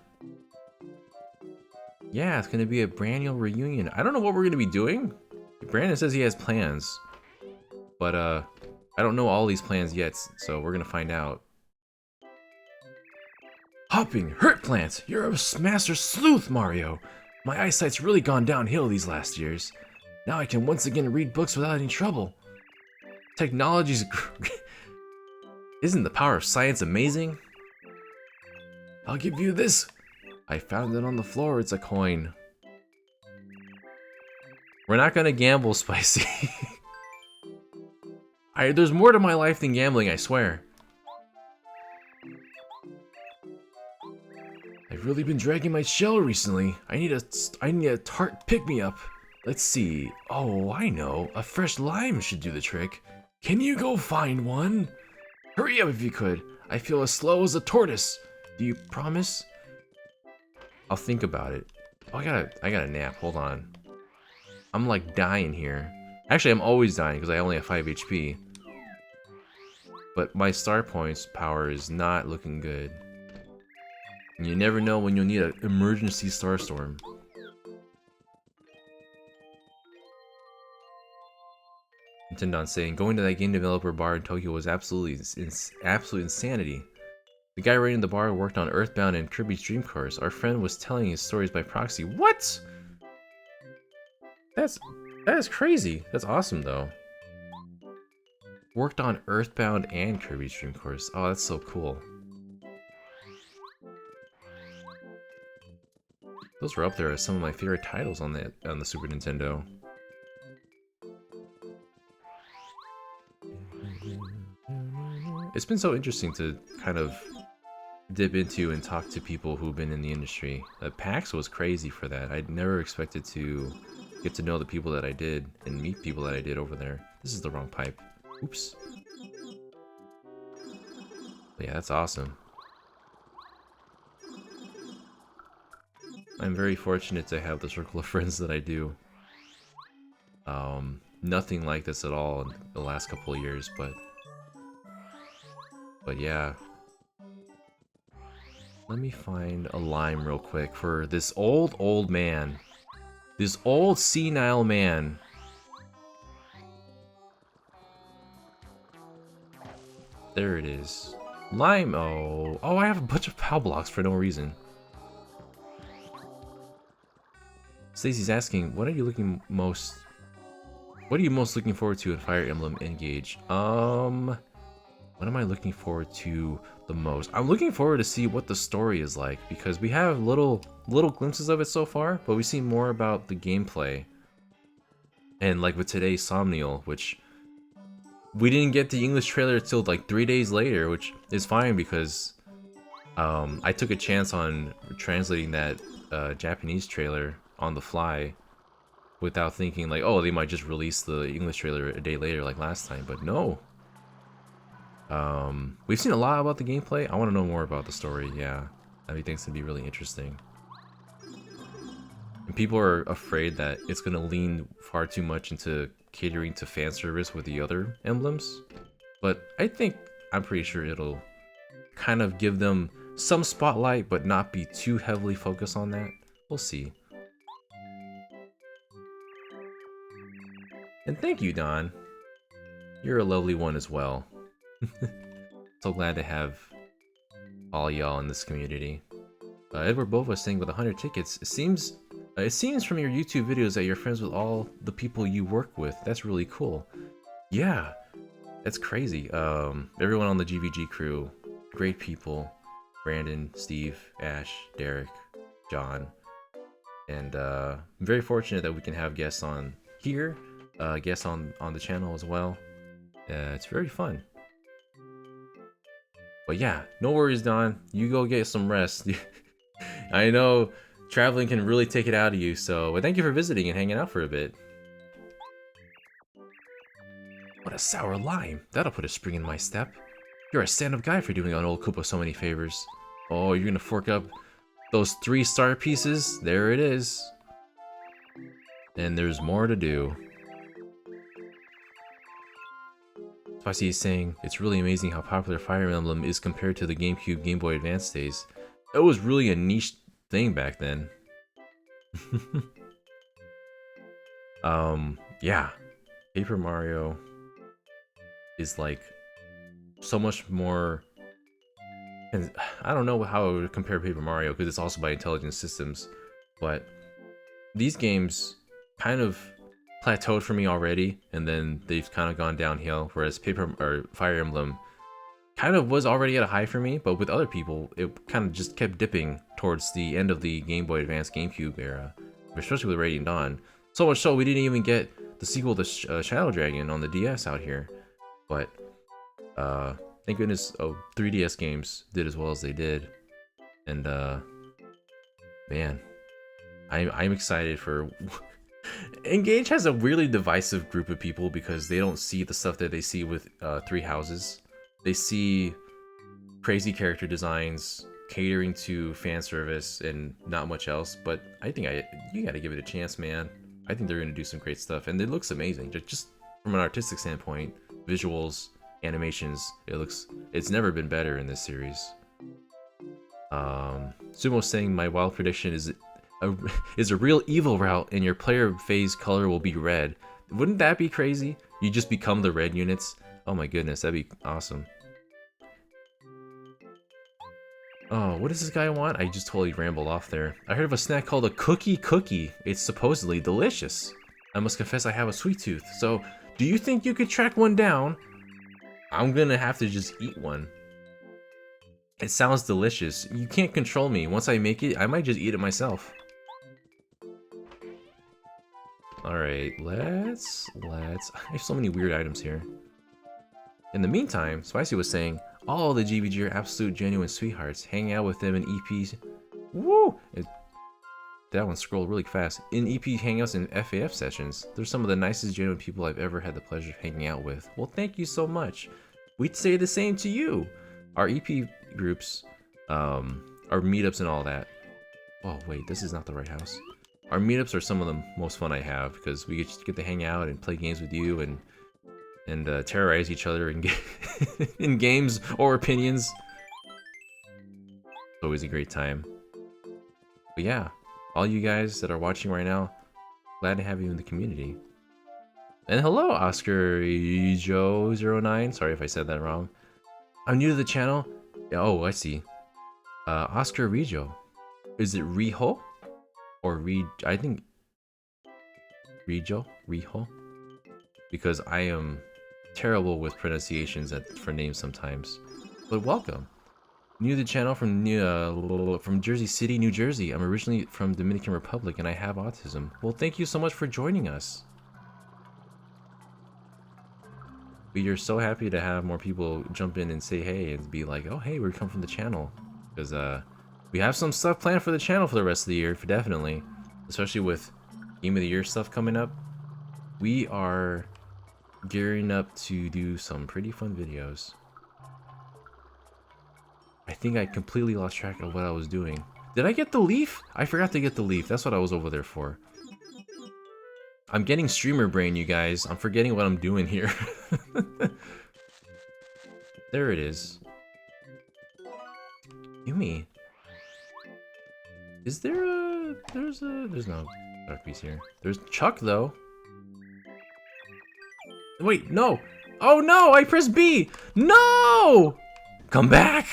Yeah, it's gonna be a brand new reunion. I don't know what we're gonna be doing. Brandon says he has plans. But I don't know all these plans yet, so we're gonna find out. Hopping hurt plants! You're a master sleuth, Mario! My eyesight's really gone downhill these last years. Now I can once again read books without any trouble. Technology's isn't the power of science amazing? I'll give you this. I found it on the floor. It's a coin. We're not gonna gamble, Spicy. There's more to my life than gambling, I swear. I've really been dragging my shell recently. I need a tart pick-me-up. Let's see. Oh, I know. A fresh lime should do the trick. Can you go find one? Hurry up if you could. I feel as slow as a tortoise. Do you promise? I'll think about it. Oh, I got a nap. Hold on. I'm like dying here. Actually, I'm always dying because I only have 5 HP. But my star points power is not looking good. And you never know when you'll need an emergency star storm. Tendon saying, going to that game developer bar in Tokyo was absolute insanity. The guy running the bar worked on Earthbound and Kirby's Dream Course. Our friend was telling his stories by proxy. What? That is crazy. That's awesome though. Worked on Earthbound and Kirby's Dream Course. Oh, that's so cool. Those were up there as some of my favorite titles on the Super Nintendo. It's been so interesting to kind of dip into and talk to people who've been in the industry. PAX was crazy for that. I'd never expected to get to know the people that I did and meet people that I did over there. This is the wrong pipe. Oops. But yeah, that's awesome. I'm very fortunate to have the circle of friends that I do. Nothing like this at all in the last couple of years, but yeah. Let me find a lime real quick for this old man. This old senile man. There it is. Lime. Oh, I have a bunch of POW blocks for no reason. Stacy's asking, what are you most looking forward to in Fire Emblem Engage? What am I looking forward to the most? I'm looking forward to see what the story is like, because we have little glimpses of it so far, but we see more about the gameplay. And like with today's Somnial, which we didn't get the English trailer till like 3 days later, which is fine because I took a chance on translating that Japanese trailer on the fly without thinking like, oh, they might just release the English trailer a day later like last time, but no. We've seen a lot about the gameplay. I want to know more about the story. Yeah, I think it's gonna be really interesting. And people are afraid that it's gonna lean far too much into catering to fan service with the other emblems, but I'm pretty sure it'll kind of give them some spotlight, but not be too heavily focused on that. We'll see. And thank you, Don. You're a lovely one as well. So glad to have all y'all in this community. Edward Bova saying with 100 tickets, it seems from your YouTube videos that you're friends with all the people you work with. That's really cool. Yeah, that's crazy. Everyone on the GVG crew, great people. Brandon, Steve, Ash, Derek, John. And I'm very fortunate that we can have guests on here, guests on the channel as well. It's very fun. But yeah, no worries, Don. You go get some rest. I know traveling can really take it out of you, but thank you for visiting and hanging out for a bit. What a sour lime. That'll put a spring in my step. You're a stand-up guy for doing an old Koopa so many favors. Oh, you're gonna fork up those 3 star pieces? There it is. And there's more to do. Spicy is saying, it's really amazing how popular Fire Emblem is compared to the GameCube, Game Boy Advance days. It was really a niche thing back then. Yeah. Paper Mario is like so much more, and I don't know how I would compare Paper Mario because it's also by Intelligent Systems, but these games kind of plateaued for me already, and then they've kind of gone downhill. Whereas Paper or Fire Emblem kind of was already at a high for me, but with other people, it kind of just kept dipping towards the end of the Game Boy Advance GameCube era, especially with Radiant Dawn. So much so we didn't even get the sequel to Shadow Dragon on the DS out here. But thank goodness 3DS games did as well as they did. And man, I'm excited for Engage has a weirdly divisive group of people because they don't see the stuff that they see with Three Houses. They see crazy character designs, catering to fan service, and not much else. But I think you gotta give it a chance, man. I think they're gonna do some great stuff, and it looks amazing. Just from an artistic standpoint, visuals, animations, it's never been better in this series. Sumo saying my wild prediction is a real evil route, and your player phase color will be red. Wouldn't that be crazy? You just become the red units. Oh my goodness, that'd be awesome. Oh, what does this guy want? I just totally rambled off there. I heard of a snack called a cookie. It's supposedly delicious. I must confess I have a sweet tooth. So, do you think you could track one down? I'm gonna have to just eat one. It sounds delicious. You can't control me. Once I make it, I might just eat it myself. Alright, let's... I have so many weird items here. In the meantime, Spicy was saying, all the GBG are absolute genuine sweethearts. Hang out with them in EPs. Woo! That one scrolled really fast. In EP hangouts and FAF sessions, they're some of the nicest genuine people I've ever had the pleasure of hanging out with. Well, thank you so much. We'd say the same to you. Our EP groups, our meetups and all that. Oh wait, this is not the right house. Our meetups are some of the most fun I have because we get to hang out and play games with you and terrorize each other in, in games or opinions. It's always a great time. But yeah, all you guys that are watching right now, glad to have you in the community. And hello, Oscar Joe09. Sorry if I said that wrong. I'm new to the channel. Oh, I see. Oscar Rijo. Is it Riho? Or I think Rijo? Riho? Because I am terrible with pronunciations for names sometimes. But welcome. New to the channel from Jersey City, New Jersey. I'm originally from Dominican Republic and I have autism. Well, thank you so much for joining us. We are so happy to have more people jump in and say hey and be like, oh hey, we come from the channel. Because we have some stuff planned for the channel for the rest of the year, definitely. Especially with Game of the Year stuff coming up. We are gearing up to do some pretty fun videos. I think I completely lost track of what I was doing. Did I get the leaf? I forgot to get the leaf. That's what I was over there for. I'm getting streamer brain, you guys. I'm forgetting what I'm doing here. There it is. Yumi. Is there a... There's no dark piece here. There's Chuck, though. Wait, no! Oh no! I pressed B! No! Come back!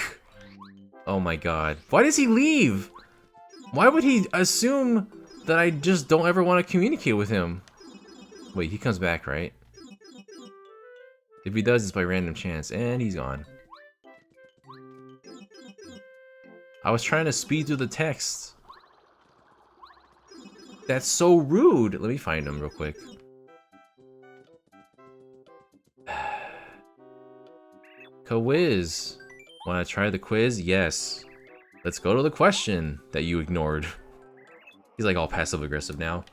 Oh my god. Why does he leave? Why would he assume that I just don't ever want to communicate with him? Wait, he comes back, right? If he does, it's by random chance, and he's gone. I was trying to speed through the text. That's so rude! Let me find him real quick. Quiz. Wanna try the quiz? Yes. Let's go to the question that you ignored. He's like all passive aggressive now.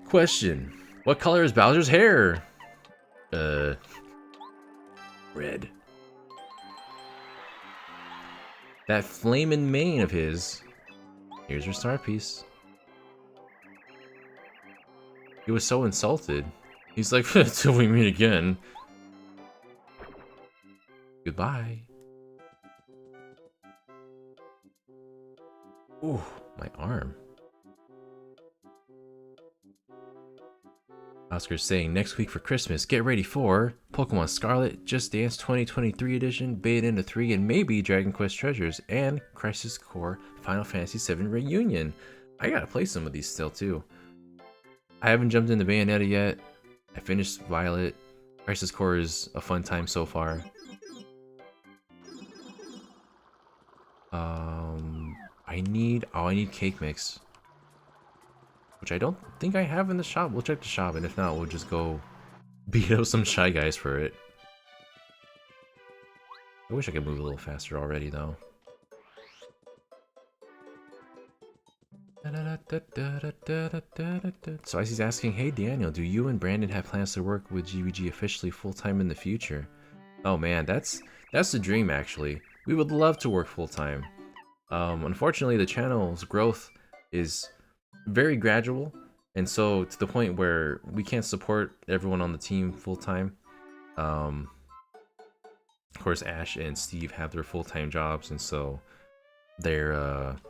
Question. What color is Bowser's hair? Red. That flamin' mane of his. Here's your star piece. He was so insulted. He's like, till we meet again. Goodbye. Ooh, my arm. Oscar's saying next week for Christmas, get ready for Pokemon Scarlet, Just Dance 2023 edition, Bayonetta 3, and maybe Dragon Quest Treasures, and Crisis Core Final Fantasy VII Reunion. I gotta play some of these still too. I haven't jumped into Bayonetta yet. I finished Violet. Crisis Core is a fun time so far. I need cake mix, which I don't think I have in the shop. We'll check the shop, and if not, we'll just go beat up some Shy Guys for it. I wish I could move a little faster already, though. So Icy's asking, hey Daniel, do you and Brandon have plans to work with GVG officially full-time in the future? Oh man, that's the dream actually. We would love to work full-time. Unfortunately, the channel's growth is very gradual, and so to the point where we can't support everyone on the team full-time. Of course, Ash and Steve have their full-time jobs, and so they're a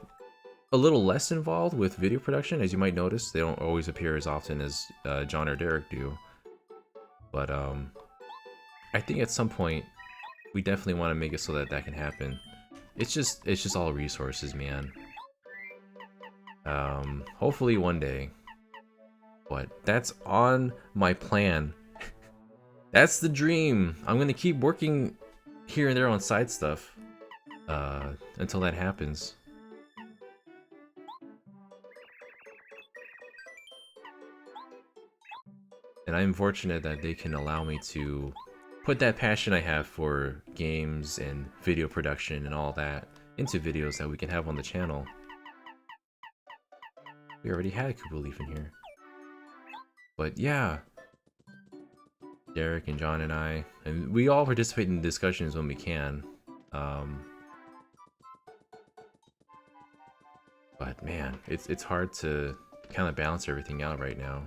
little less involved with video production. As you might notice, they don't always appear as often as John or Derek do. But I think at some point we definitely want to make it so that that can happen. It's just all resources, man. Hopefully one day. But that's on my plan. That's the dream. I'm gonna keep working here and there on side stuff until that happens. And I'm fortunate that they can allow me to put that passion I have for games and video production and all that into videos that we can have on the channel. We already had a Koopa Leaf in here. But yeah, Derek and John and we all participate in discussions when we can. But man, it's hard to kind of balance everything out right now.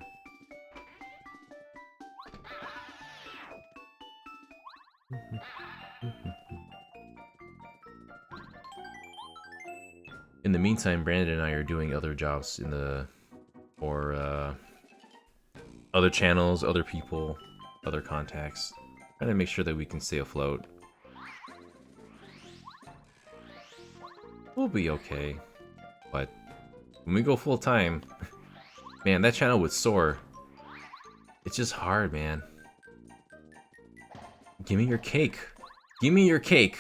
In the meantime, Brandon and I are doing other jobs in the other channels, other people, other contacts, trying to make sure that we can stay afloat. We'll be okay, but when we go full time, man, that channel would soar. It's just hard, man. Give me your cake. Give me your cake.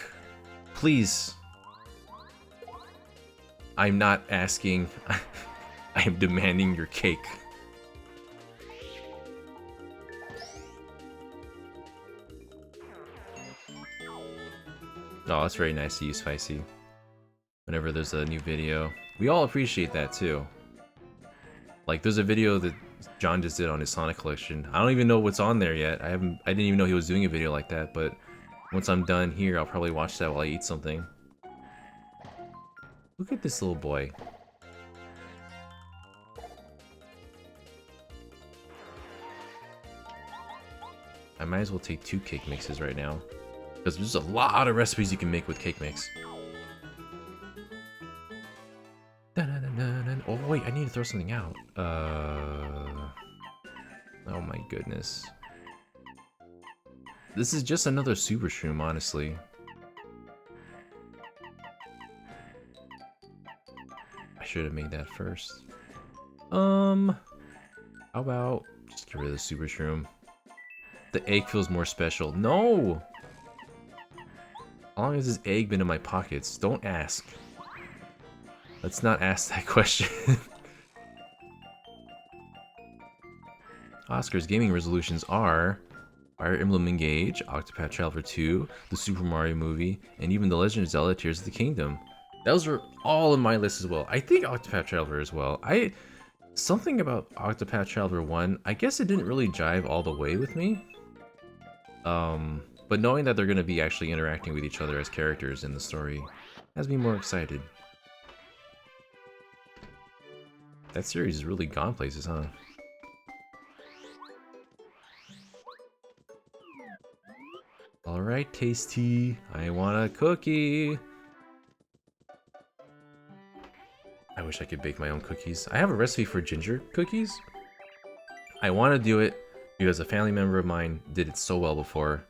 Please. I'm not asking. I am demanding your cake. Oh, that's very nice of you, Spicy. Whenever there's a new video. We all appreciate that, too. Like, there's a video that John just did on his Sonic collection. I don't even know what's on there yet. I didn't even know he was doing a video like that, but once I'm done here, I'll probably watch that while I eat something. Look at this little boy. I might as well take 2 cake mixes right now, because there's a lot of recipes you can make with cake mix. Oh wait, I need to throw something out. Oh my goodness. This is just another super shroom, honestly. I should have made that first. How about just get rid of the super shroom? The egg feels more special. No! How long has this egg been in my pockets? Don't ask. Let's not ask that question. Oscar's gaming resolutions are Fire Emblem Engage, Octopath Traveler 2, the Super Mario movie, and even The Legend of Zelda Tears of the Kingdom. Those are all in my list as well. I think Octopath Traveler as well. Something about Octopath Traveler 1, I guess it didn't really jive all the way with me. But knowing that they're going to be actually interacting with each other as characters in the story has me more excited. That series has really gone places, huh? Alright, Tasty. I want a cookie. I wish I could bake my own cookies. I have a recipe for ginger cookies. I want to do it because a family member of mine did it so well before.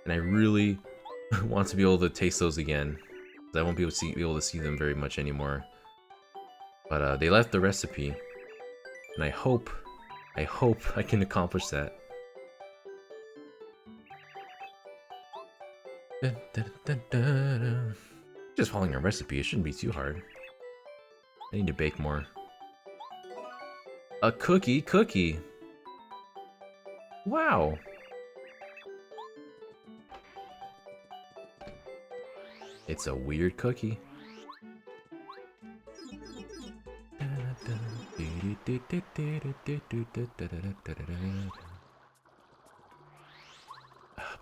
And I really want to be able to taste those again. I won't be able to see them very much anymore. But they left the recipe. And I hope I hope I can accomplish that. Dun, dun, dun, dun, dun. Just following a recipe, it shouldn't be too hard. I need to bake more. A cookie. Wow. It's a weird cookie.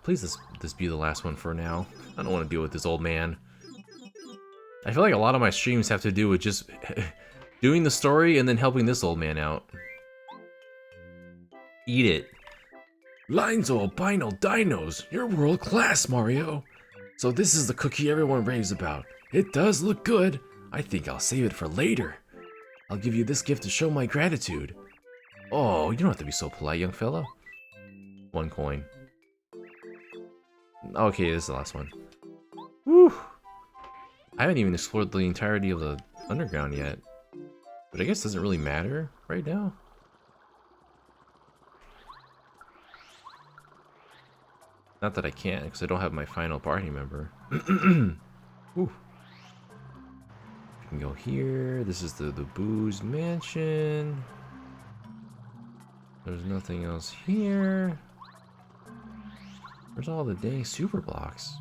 Please this be the last one for now. I don't want to deal with this old man. I feel like a lot of my streams have to do with just doing the story and then helping this old man out. Eat it. Lines of albino dinos. You're world class, Mario. So this is the cookie everyone raves about. It does look good. I think I'll save it for later. I'll give you this gift to show my gratitude. Oh, you don't have to be so polite, young fella. 1 coin. Okay, this is the last one. Woo! I haven't even explored the entirety of the underground yet. But I guess it doesn't really matter right now. Not that I can't, because I don't have my final party member. Ooh. We can go here. This is the Boo's mansion. There's nothing else here. Where's all the dang super blocks?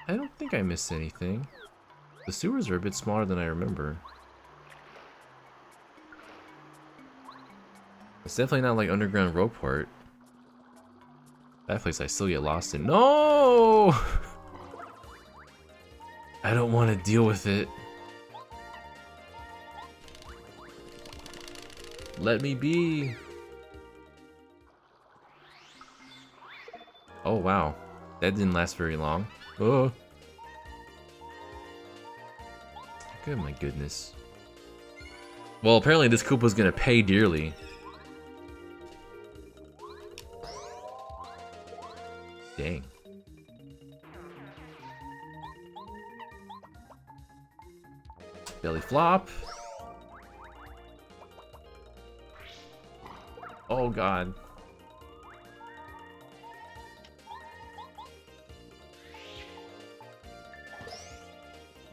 I don't think I missed anything. The sewers are a bit smaller than I remember. It's definitely not like Underground Rogueport. That place I still get lost in. No! I don't want to deal with it. Let me be. Oh wow, that didn't last very long. Oh. Oh my goodness. Well, apparently this Koopa's gonna pay dearly. Dang. Belly flop. Oh god.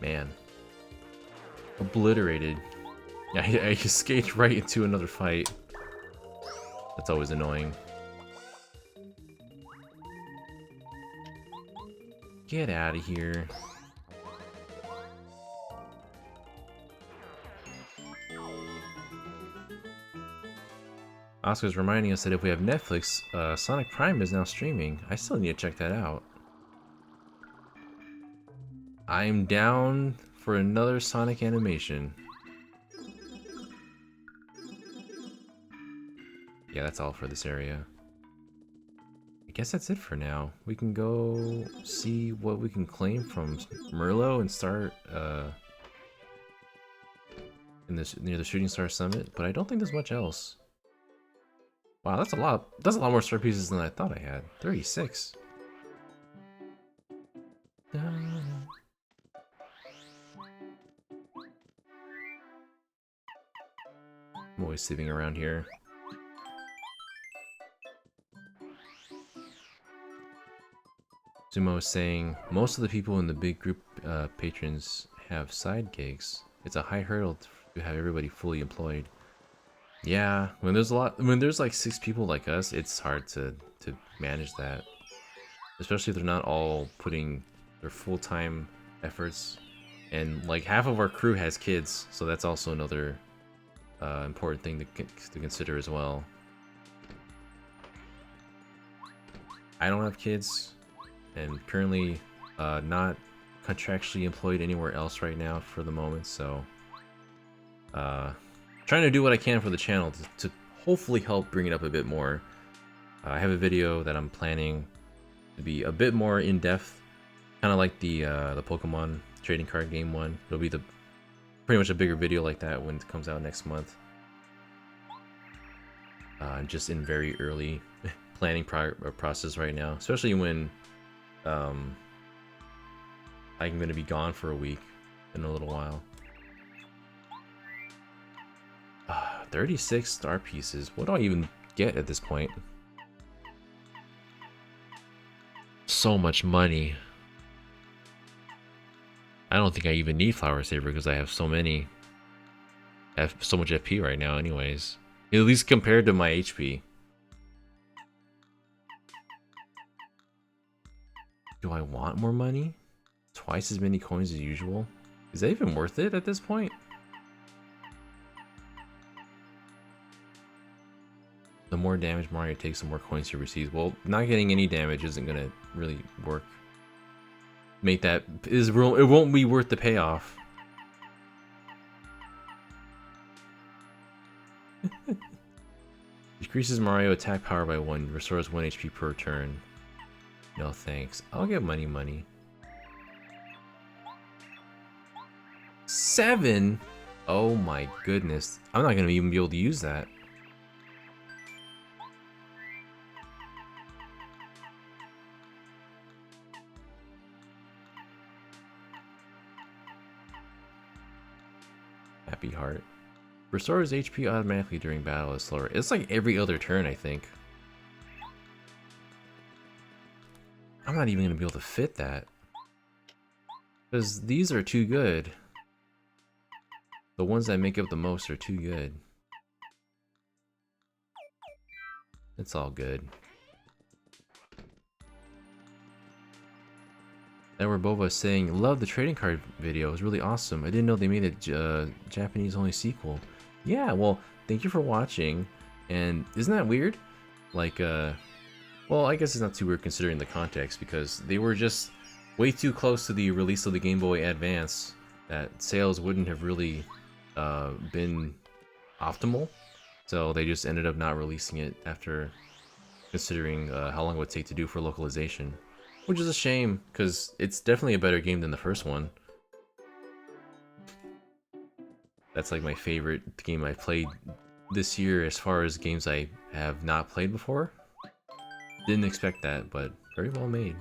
Man. Obliterated. Yeah, I escaped right into another fight. That's always annoying. Get out of here. Oscar's reminding us that if we have Netflix, Sonic Prime is now streaming. I still need to check that out. I'm down for another Sonic animation. Yeah, that's all for this area. I guess that's it for now. We can go see what we can claim from Merlot and start in this near the Shooting Star Summit, but I don't think there's much else. Wow, that's a lot. That's a lot more star pieces than I thought I had. 36. I'm always sitting around here. Sumo is saying, most of the people in the big group patrons have side gigs. It's a high hurdle to have everybody fully employed. Yeah, when there's like 6 people like us, it's hard to manage that. Especially if they're not all putting their full-time efforts. And like half of our crew has kids, so that's also another important thing to consider as well. I don't have kids, and currently not contractually employed anywhere else right now for the moment, so trying to do what I can for the channel to hopefully help bring it up a bit more. I have a video that I'm planning to be a bit more in-depth, kind of like the Pokemon trading card game one. It'll be pretty much a bigger video like that when it comes out next month. I'm just in very early planning process right now, especially when I'm going to be gone for a week in a little while. 36 star pieces. What do I even get at this point? So much money. I don't think I even need Flower Saver because I have so many. I have so much FP right now anyways. At least compared to my HP. Do I want more money? Twice as many coins as usual? Is that even worth it at this point? The more damage Mario takes, the more coins he receives. Well, not getting any damage isn't gonna really work. Make that it won't be worth the payoff. Decreases Mario attack power by 1, restores 1 HP per turn. No thanks. I'll get money. 7? Oh my goodness. I'm not gonna even be able to use that. Happy Heart. Restores HP automatically during battle is slower. It's like every other turn, I think. I'm not even gonna be able to fit that. Because these are too good. The ones that make up the most are too good. It's all good. Lavalava saying, love the trading card video, it was really awesome. I didn't know they made a Japanese only sequel. Yeah, well, thank you for watching. And isn't that weird? Like, well, I guess it's not too weird considering the context, because they were just way too close to the release of the Game Boy Advance that sales wouldn't have really been optimal. So they just ended up not releasing it after considering how long it would take to do for localization. Which is a shame, because it's definitely a better game than the first one. That's like my favorite game I've played this year as far as games I have not played before. Didn't expect that, but very well made.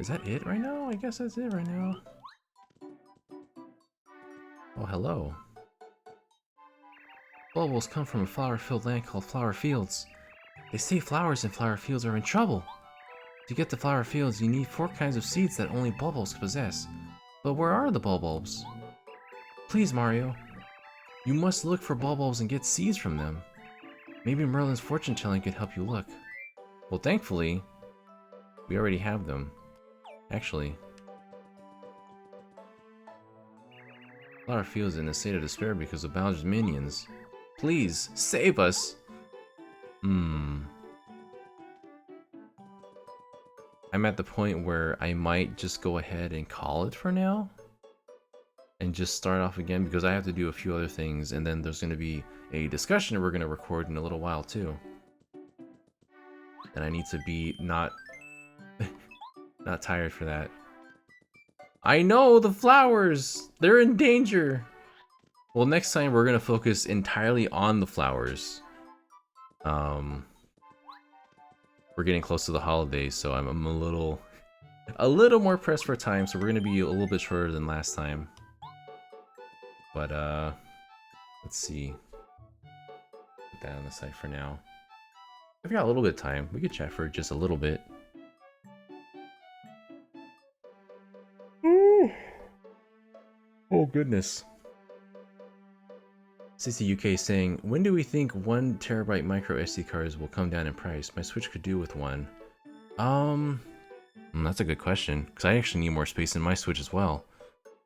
Is that it right now? I guess that's it right now. Oh, hello. Bubbles come from a flower-filled land called Flower Fields. They say flowers in flower fields are in trouble. To get to flower fields, you need 4 kinds of seeds that only bulbs possess. But where are the bulbs? Please, Mario. You must look for bulbs and get seeds from them. Maybe Merlin's fortune telling could help you look. Well, thankfully, we already have them. Actually, Flower Fields is in a state of despair because of Bowser's minions. Please, save us! I'm at the point where I might just go ahead and call it for now. And just start off again because I have to do a few other things, and then there's going to be a discussion we're going to record in a little while too. And I need to be not tired for that. I know, the flowers! They're in danger! Well, next time we're going to focus entirely on the flowers. We're getting close to the holidays, so I'm a little more pressed for time, so we're going to be a little bit shorter than last time. But, let's see. Put that on the side for now. I've got a little bit of time. We could chat for just a little bit. Oh, goodness. CC UK saying, when do we think 1 terabyte micro SD cards will come down in price? My Switch could do with one. That's a good question, because I actually need more space in my Switch as well.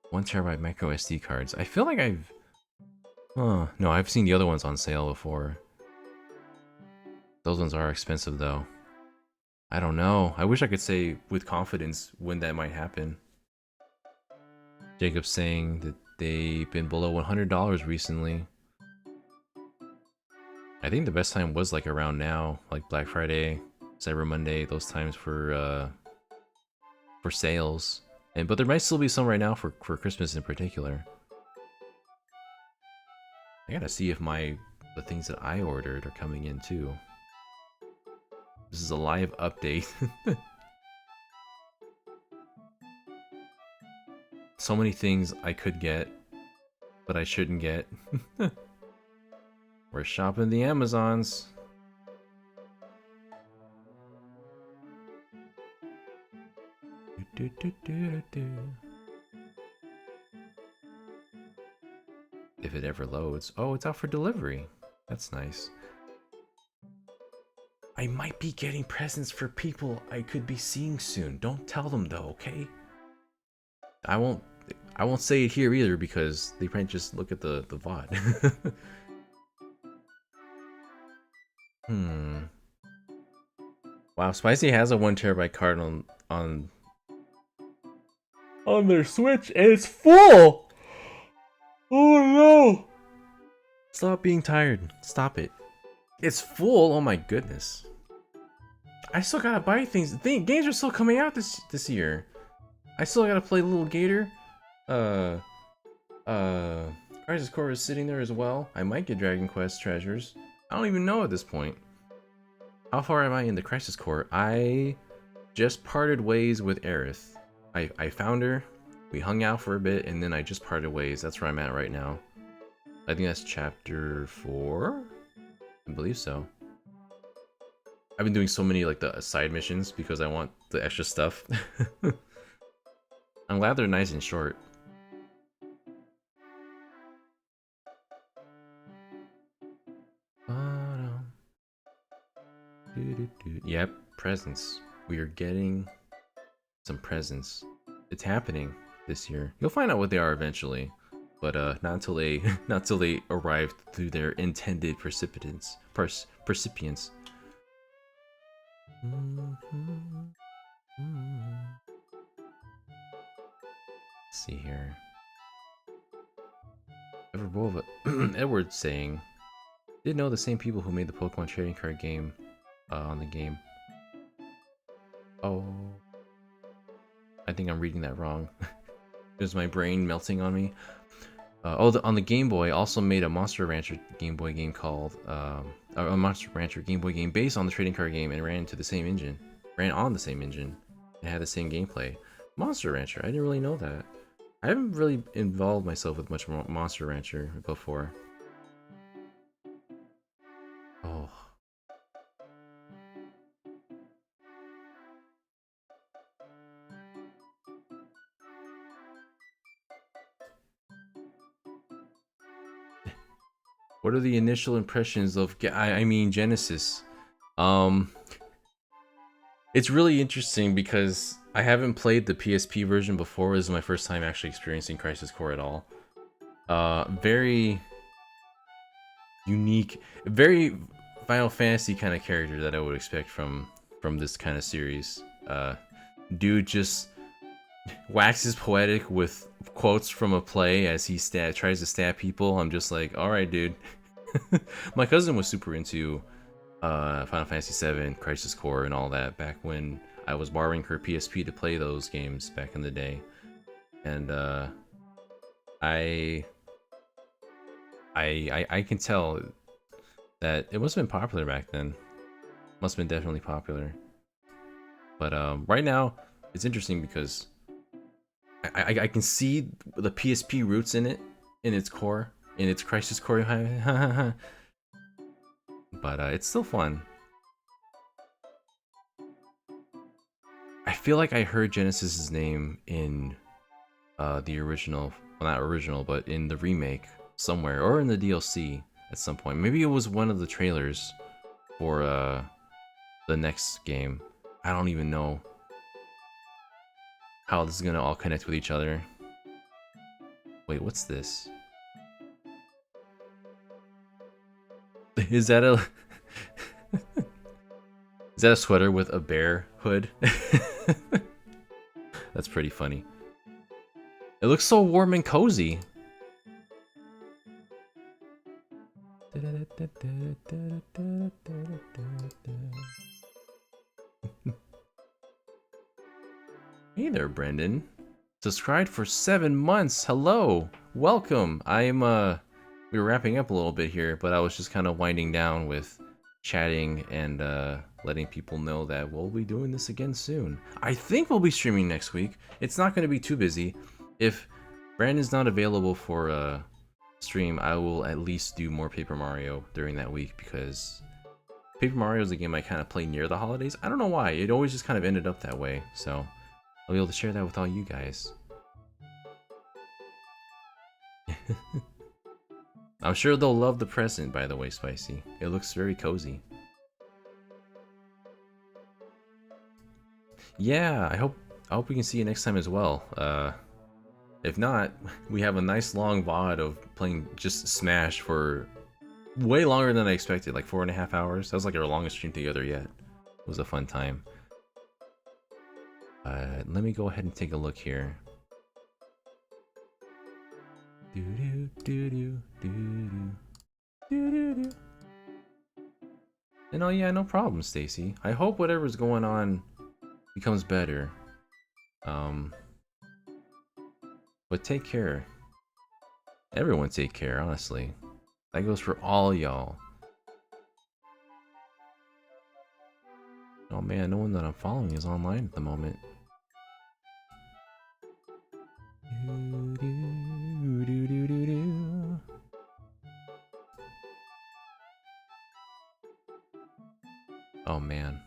1 terabyte micro SD cards. I feel like no, I've seen the other ones on sale before. Those ones are expensive though. I don't know. I wish I could say with confidence when that might happen. Jacob's saying that they've been below $100 recently. I think the best time was like around now, like Black Friday, Cyber Monday, those times for sales. But there might still be some right now for Christmas in particular. I gotta see if the things that I ordered are coming in too. This is a live update. So many things I could get, but I shouldn't get. We're shopping the Amazons. If it ever loads. Oh, it's out for delivery. That's nice. I might be getting presents for people I could be seeing soon. Don't tell them though, okay? I won't say it here either because they might just look at the VOD. Wow, Spicy has a 1 terabyte card on their Switch and it's full! Oh no! Stop being tired. Stop it. It's full. Oh my goodness. I still gotta buy things. Games are still coming out this year. I still gotta play Little Gator. Crisis Core is sitting there as well. I might get Dragon Quest treasures. I don't even know at this point. How far am I in the Crisis Core? I just parted ways with Aerith. I found her. We hung out for a bit, and then I just parted ways. That's where I'm at right now. I think that's chapter 4? I believe so. I've been doing so many like the side missions because I want the extra stuff. I'm glad they're nice and short. Yep, presents. We are getting some presents. It's happening this year. You'll find out what they are eventually, but not until they arrive through their intended recipients. Let's see here. Edward saying, didn't know the same people who made the Pokemon trading card game on the game. Oh, I think I'm reading that wrong. Is my brain melting on me? On the Game Boy, also made a Monster Rancher Game Boy game called a Monster Rancher Game Boy game based on the trading card game, and ran on the same engine, and had the same gameplay. Monster Rancher, I didn't really know that. I haven't really involved myself with much Monster Rancher before. Oh. What are the initial impressions of Genesis? It's really interesting because I haven't played the PSP version before. This is my first time actually experiencing Crisis Core at all. Very unique, very Final Fantasy kind of character that I would expect from this kind of series. Dude just waxes poetic with quotes from a play as he tries to stab people. I'm just like, all right, dude. My cousin was super into Final Fantasy VII, Crisis Core, and all that back when I was borrowing her PSP to play those games back in the day, and I can tell that it must have been popular back then. Must have been definitely popular. But right now, it's interesting because I can see the PSP roots in it, in its core, in its Crisis Core. But it's still fun. I feel like I heard Genesis's name in the original, well, not original, but in the remake somewhere, or in the DLC at some point. Maybe it was one of the trailers for the next game. I don't even know how this is gonna all connect with each other. Wait, what's this? Is that a is that a sweater with a bear hood? That's pretty funny. It looks so warm and cozy. Hey there, Brendan. Subscribed for 7 months. Hello. Welcome. We were wrapping up a little bit here, but I was just kind of winding down with chatting and letting people know that we'll be doing this again soon. I think we'll be streaming next week. It's not going to be too busy. If Brandon's not available for stream, I will at least do more Paper Mario during that week because Paper Mario is a game I kind of play near the holidays. I don't know why, it always just kind of ended up that way, so I'll be able to share that with all you guys. I'm sure they'll love the present, by the way, Spicy. It looks very cozy. Yeah, I hope we can see you next time as well. If not, we have a nice long VOD of playing just Smash for way longer than I expected, like 4.5 hours. That was like our longest stream together yet. It was a fun time. Let me go ahead and take a look here. And oh yeah, no problem, Stacy. I hope whatever's going on becomes better. But take care. Everyone take care, honestly. That goes for all y'all. Oh man, no one that I'm following is online at the moment. Oh man.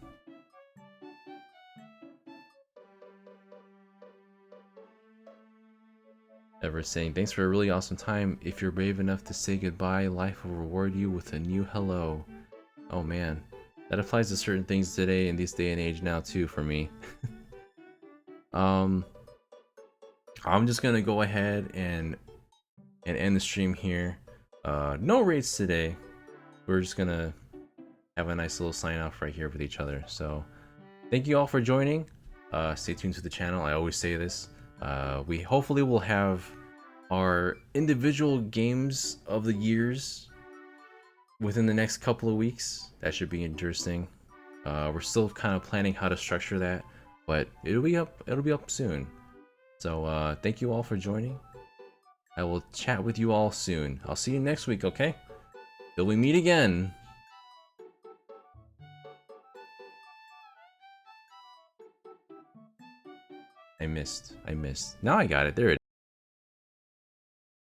Ever saying, thanks for a really awesome time. If you're brave enough to say goodbye, life will reward you with a new hello. Oh man. That applies to certain things today in this day and age now too for me. I'm just gonna go ahead and end the stream here. No raids today. We're just gonna have a nice little sign off right here with each other. So thank you all for joining. Stay tuned to the channel. I always say this. We hopefully will have our individual games of the years within the next couple of weeks. That should be interesting. We're still kind of planning how to structure that, but it'll be up soon. So thank you all for joining. I will chat with you all soon. I'll see you next week, okay? Till we meet again. I missed. Now I got it. There it is.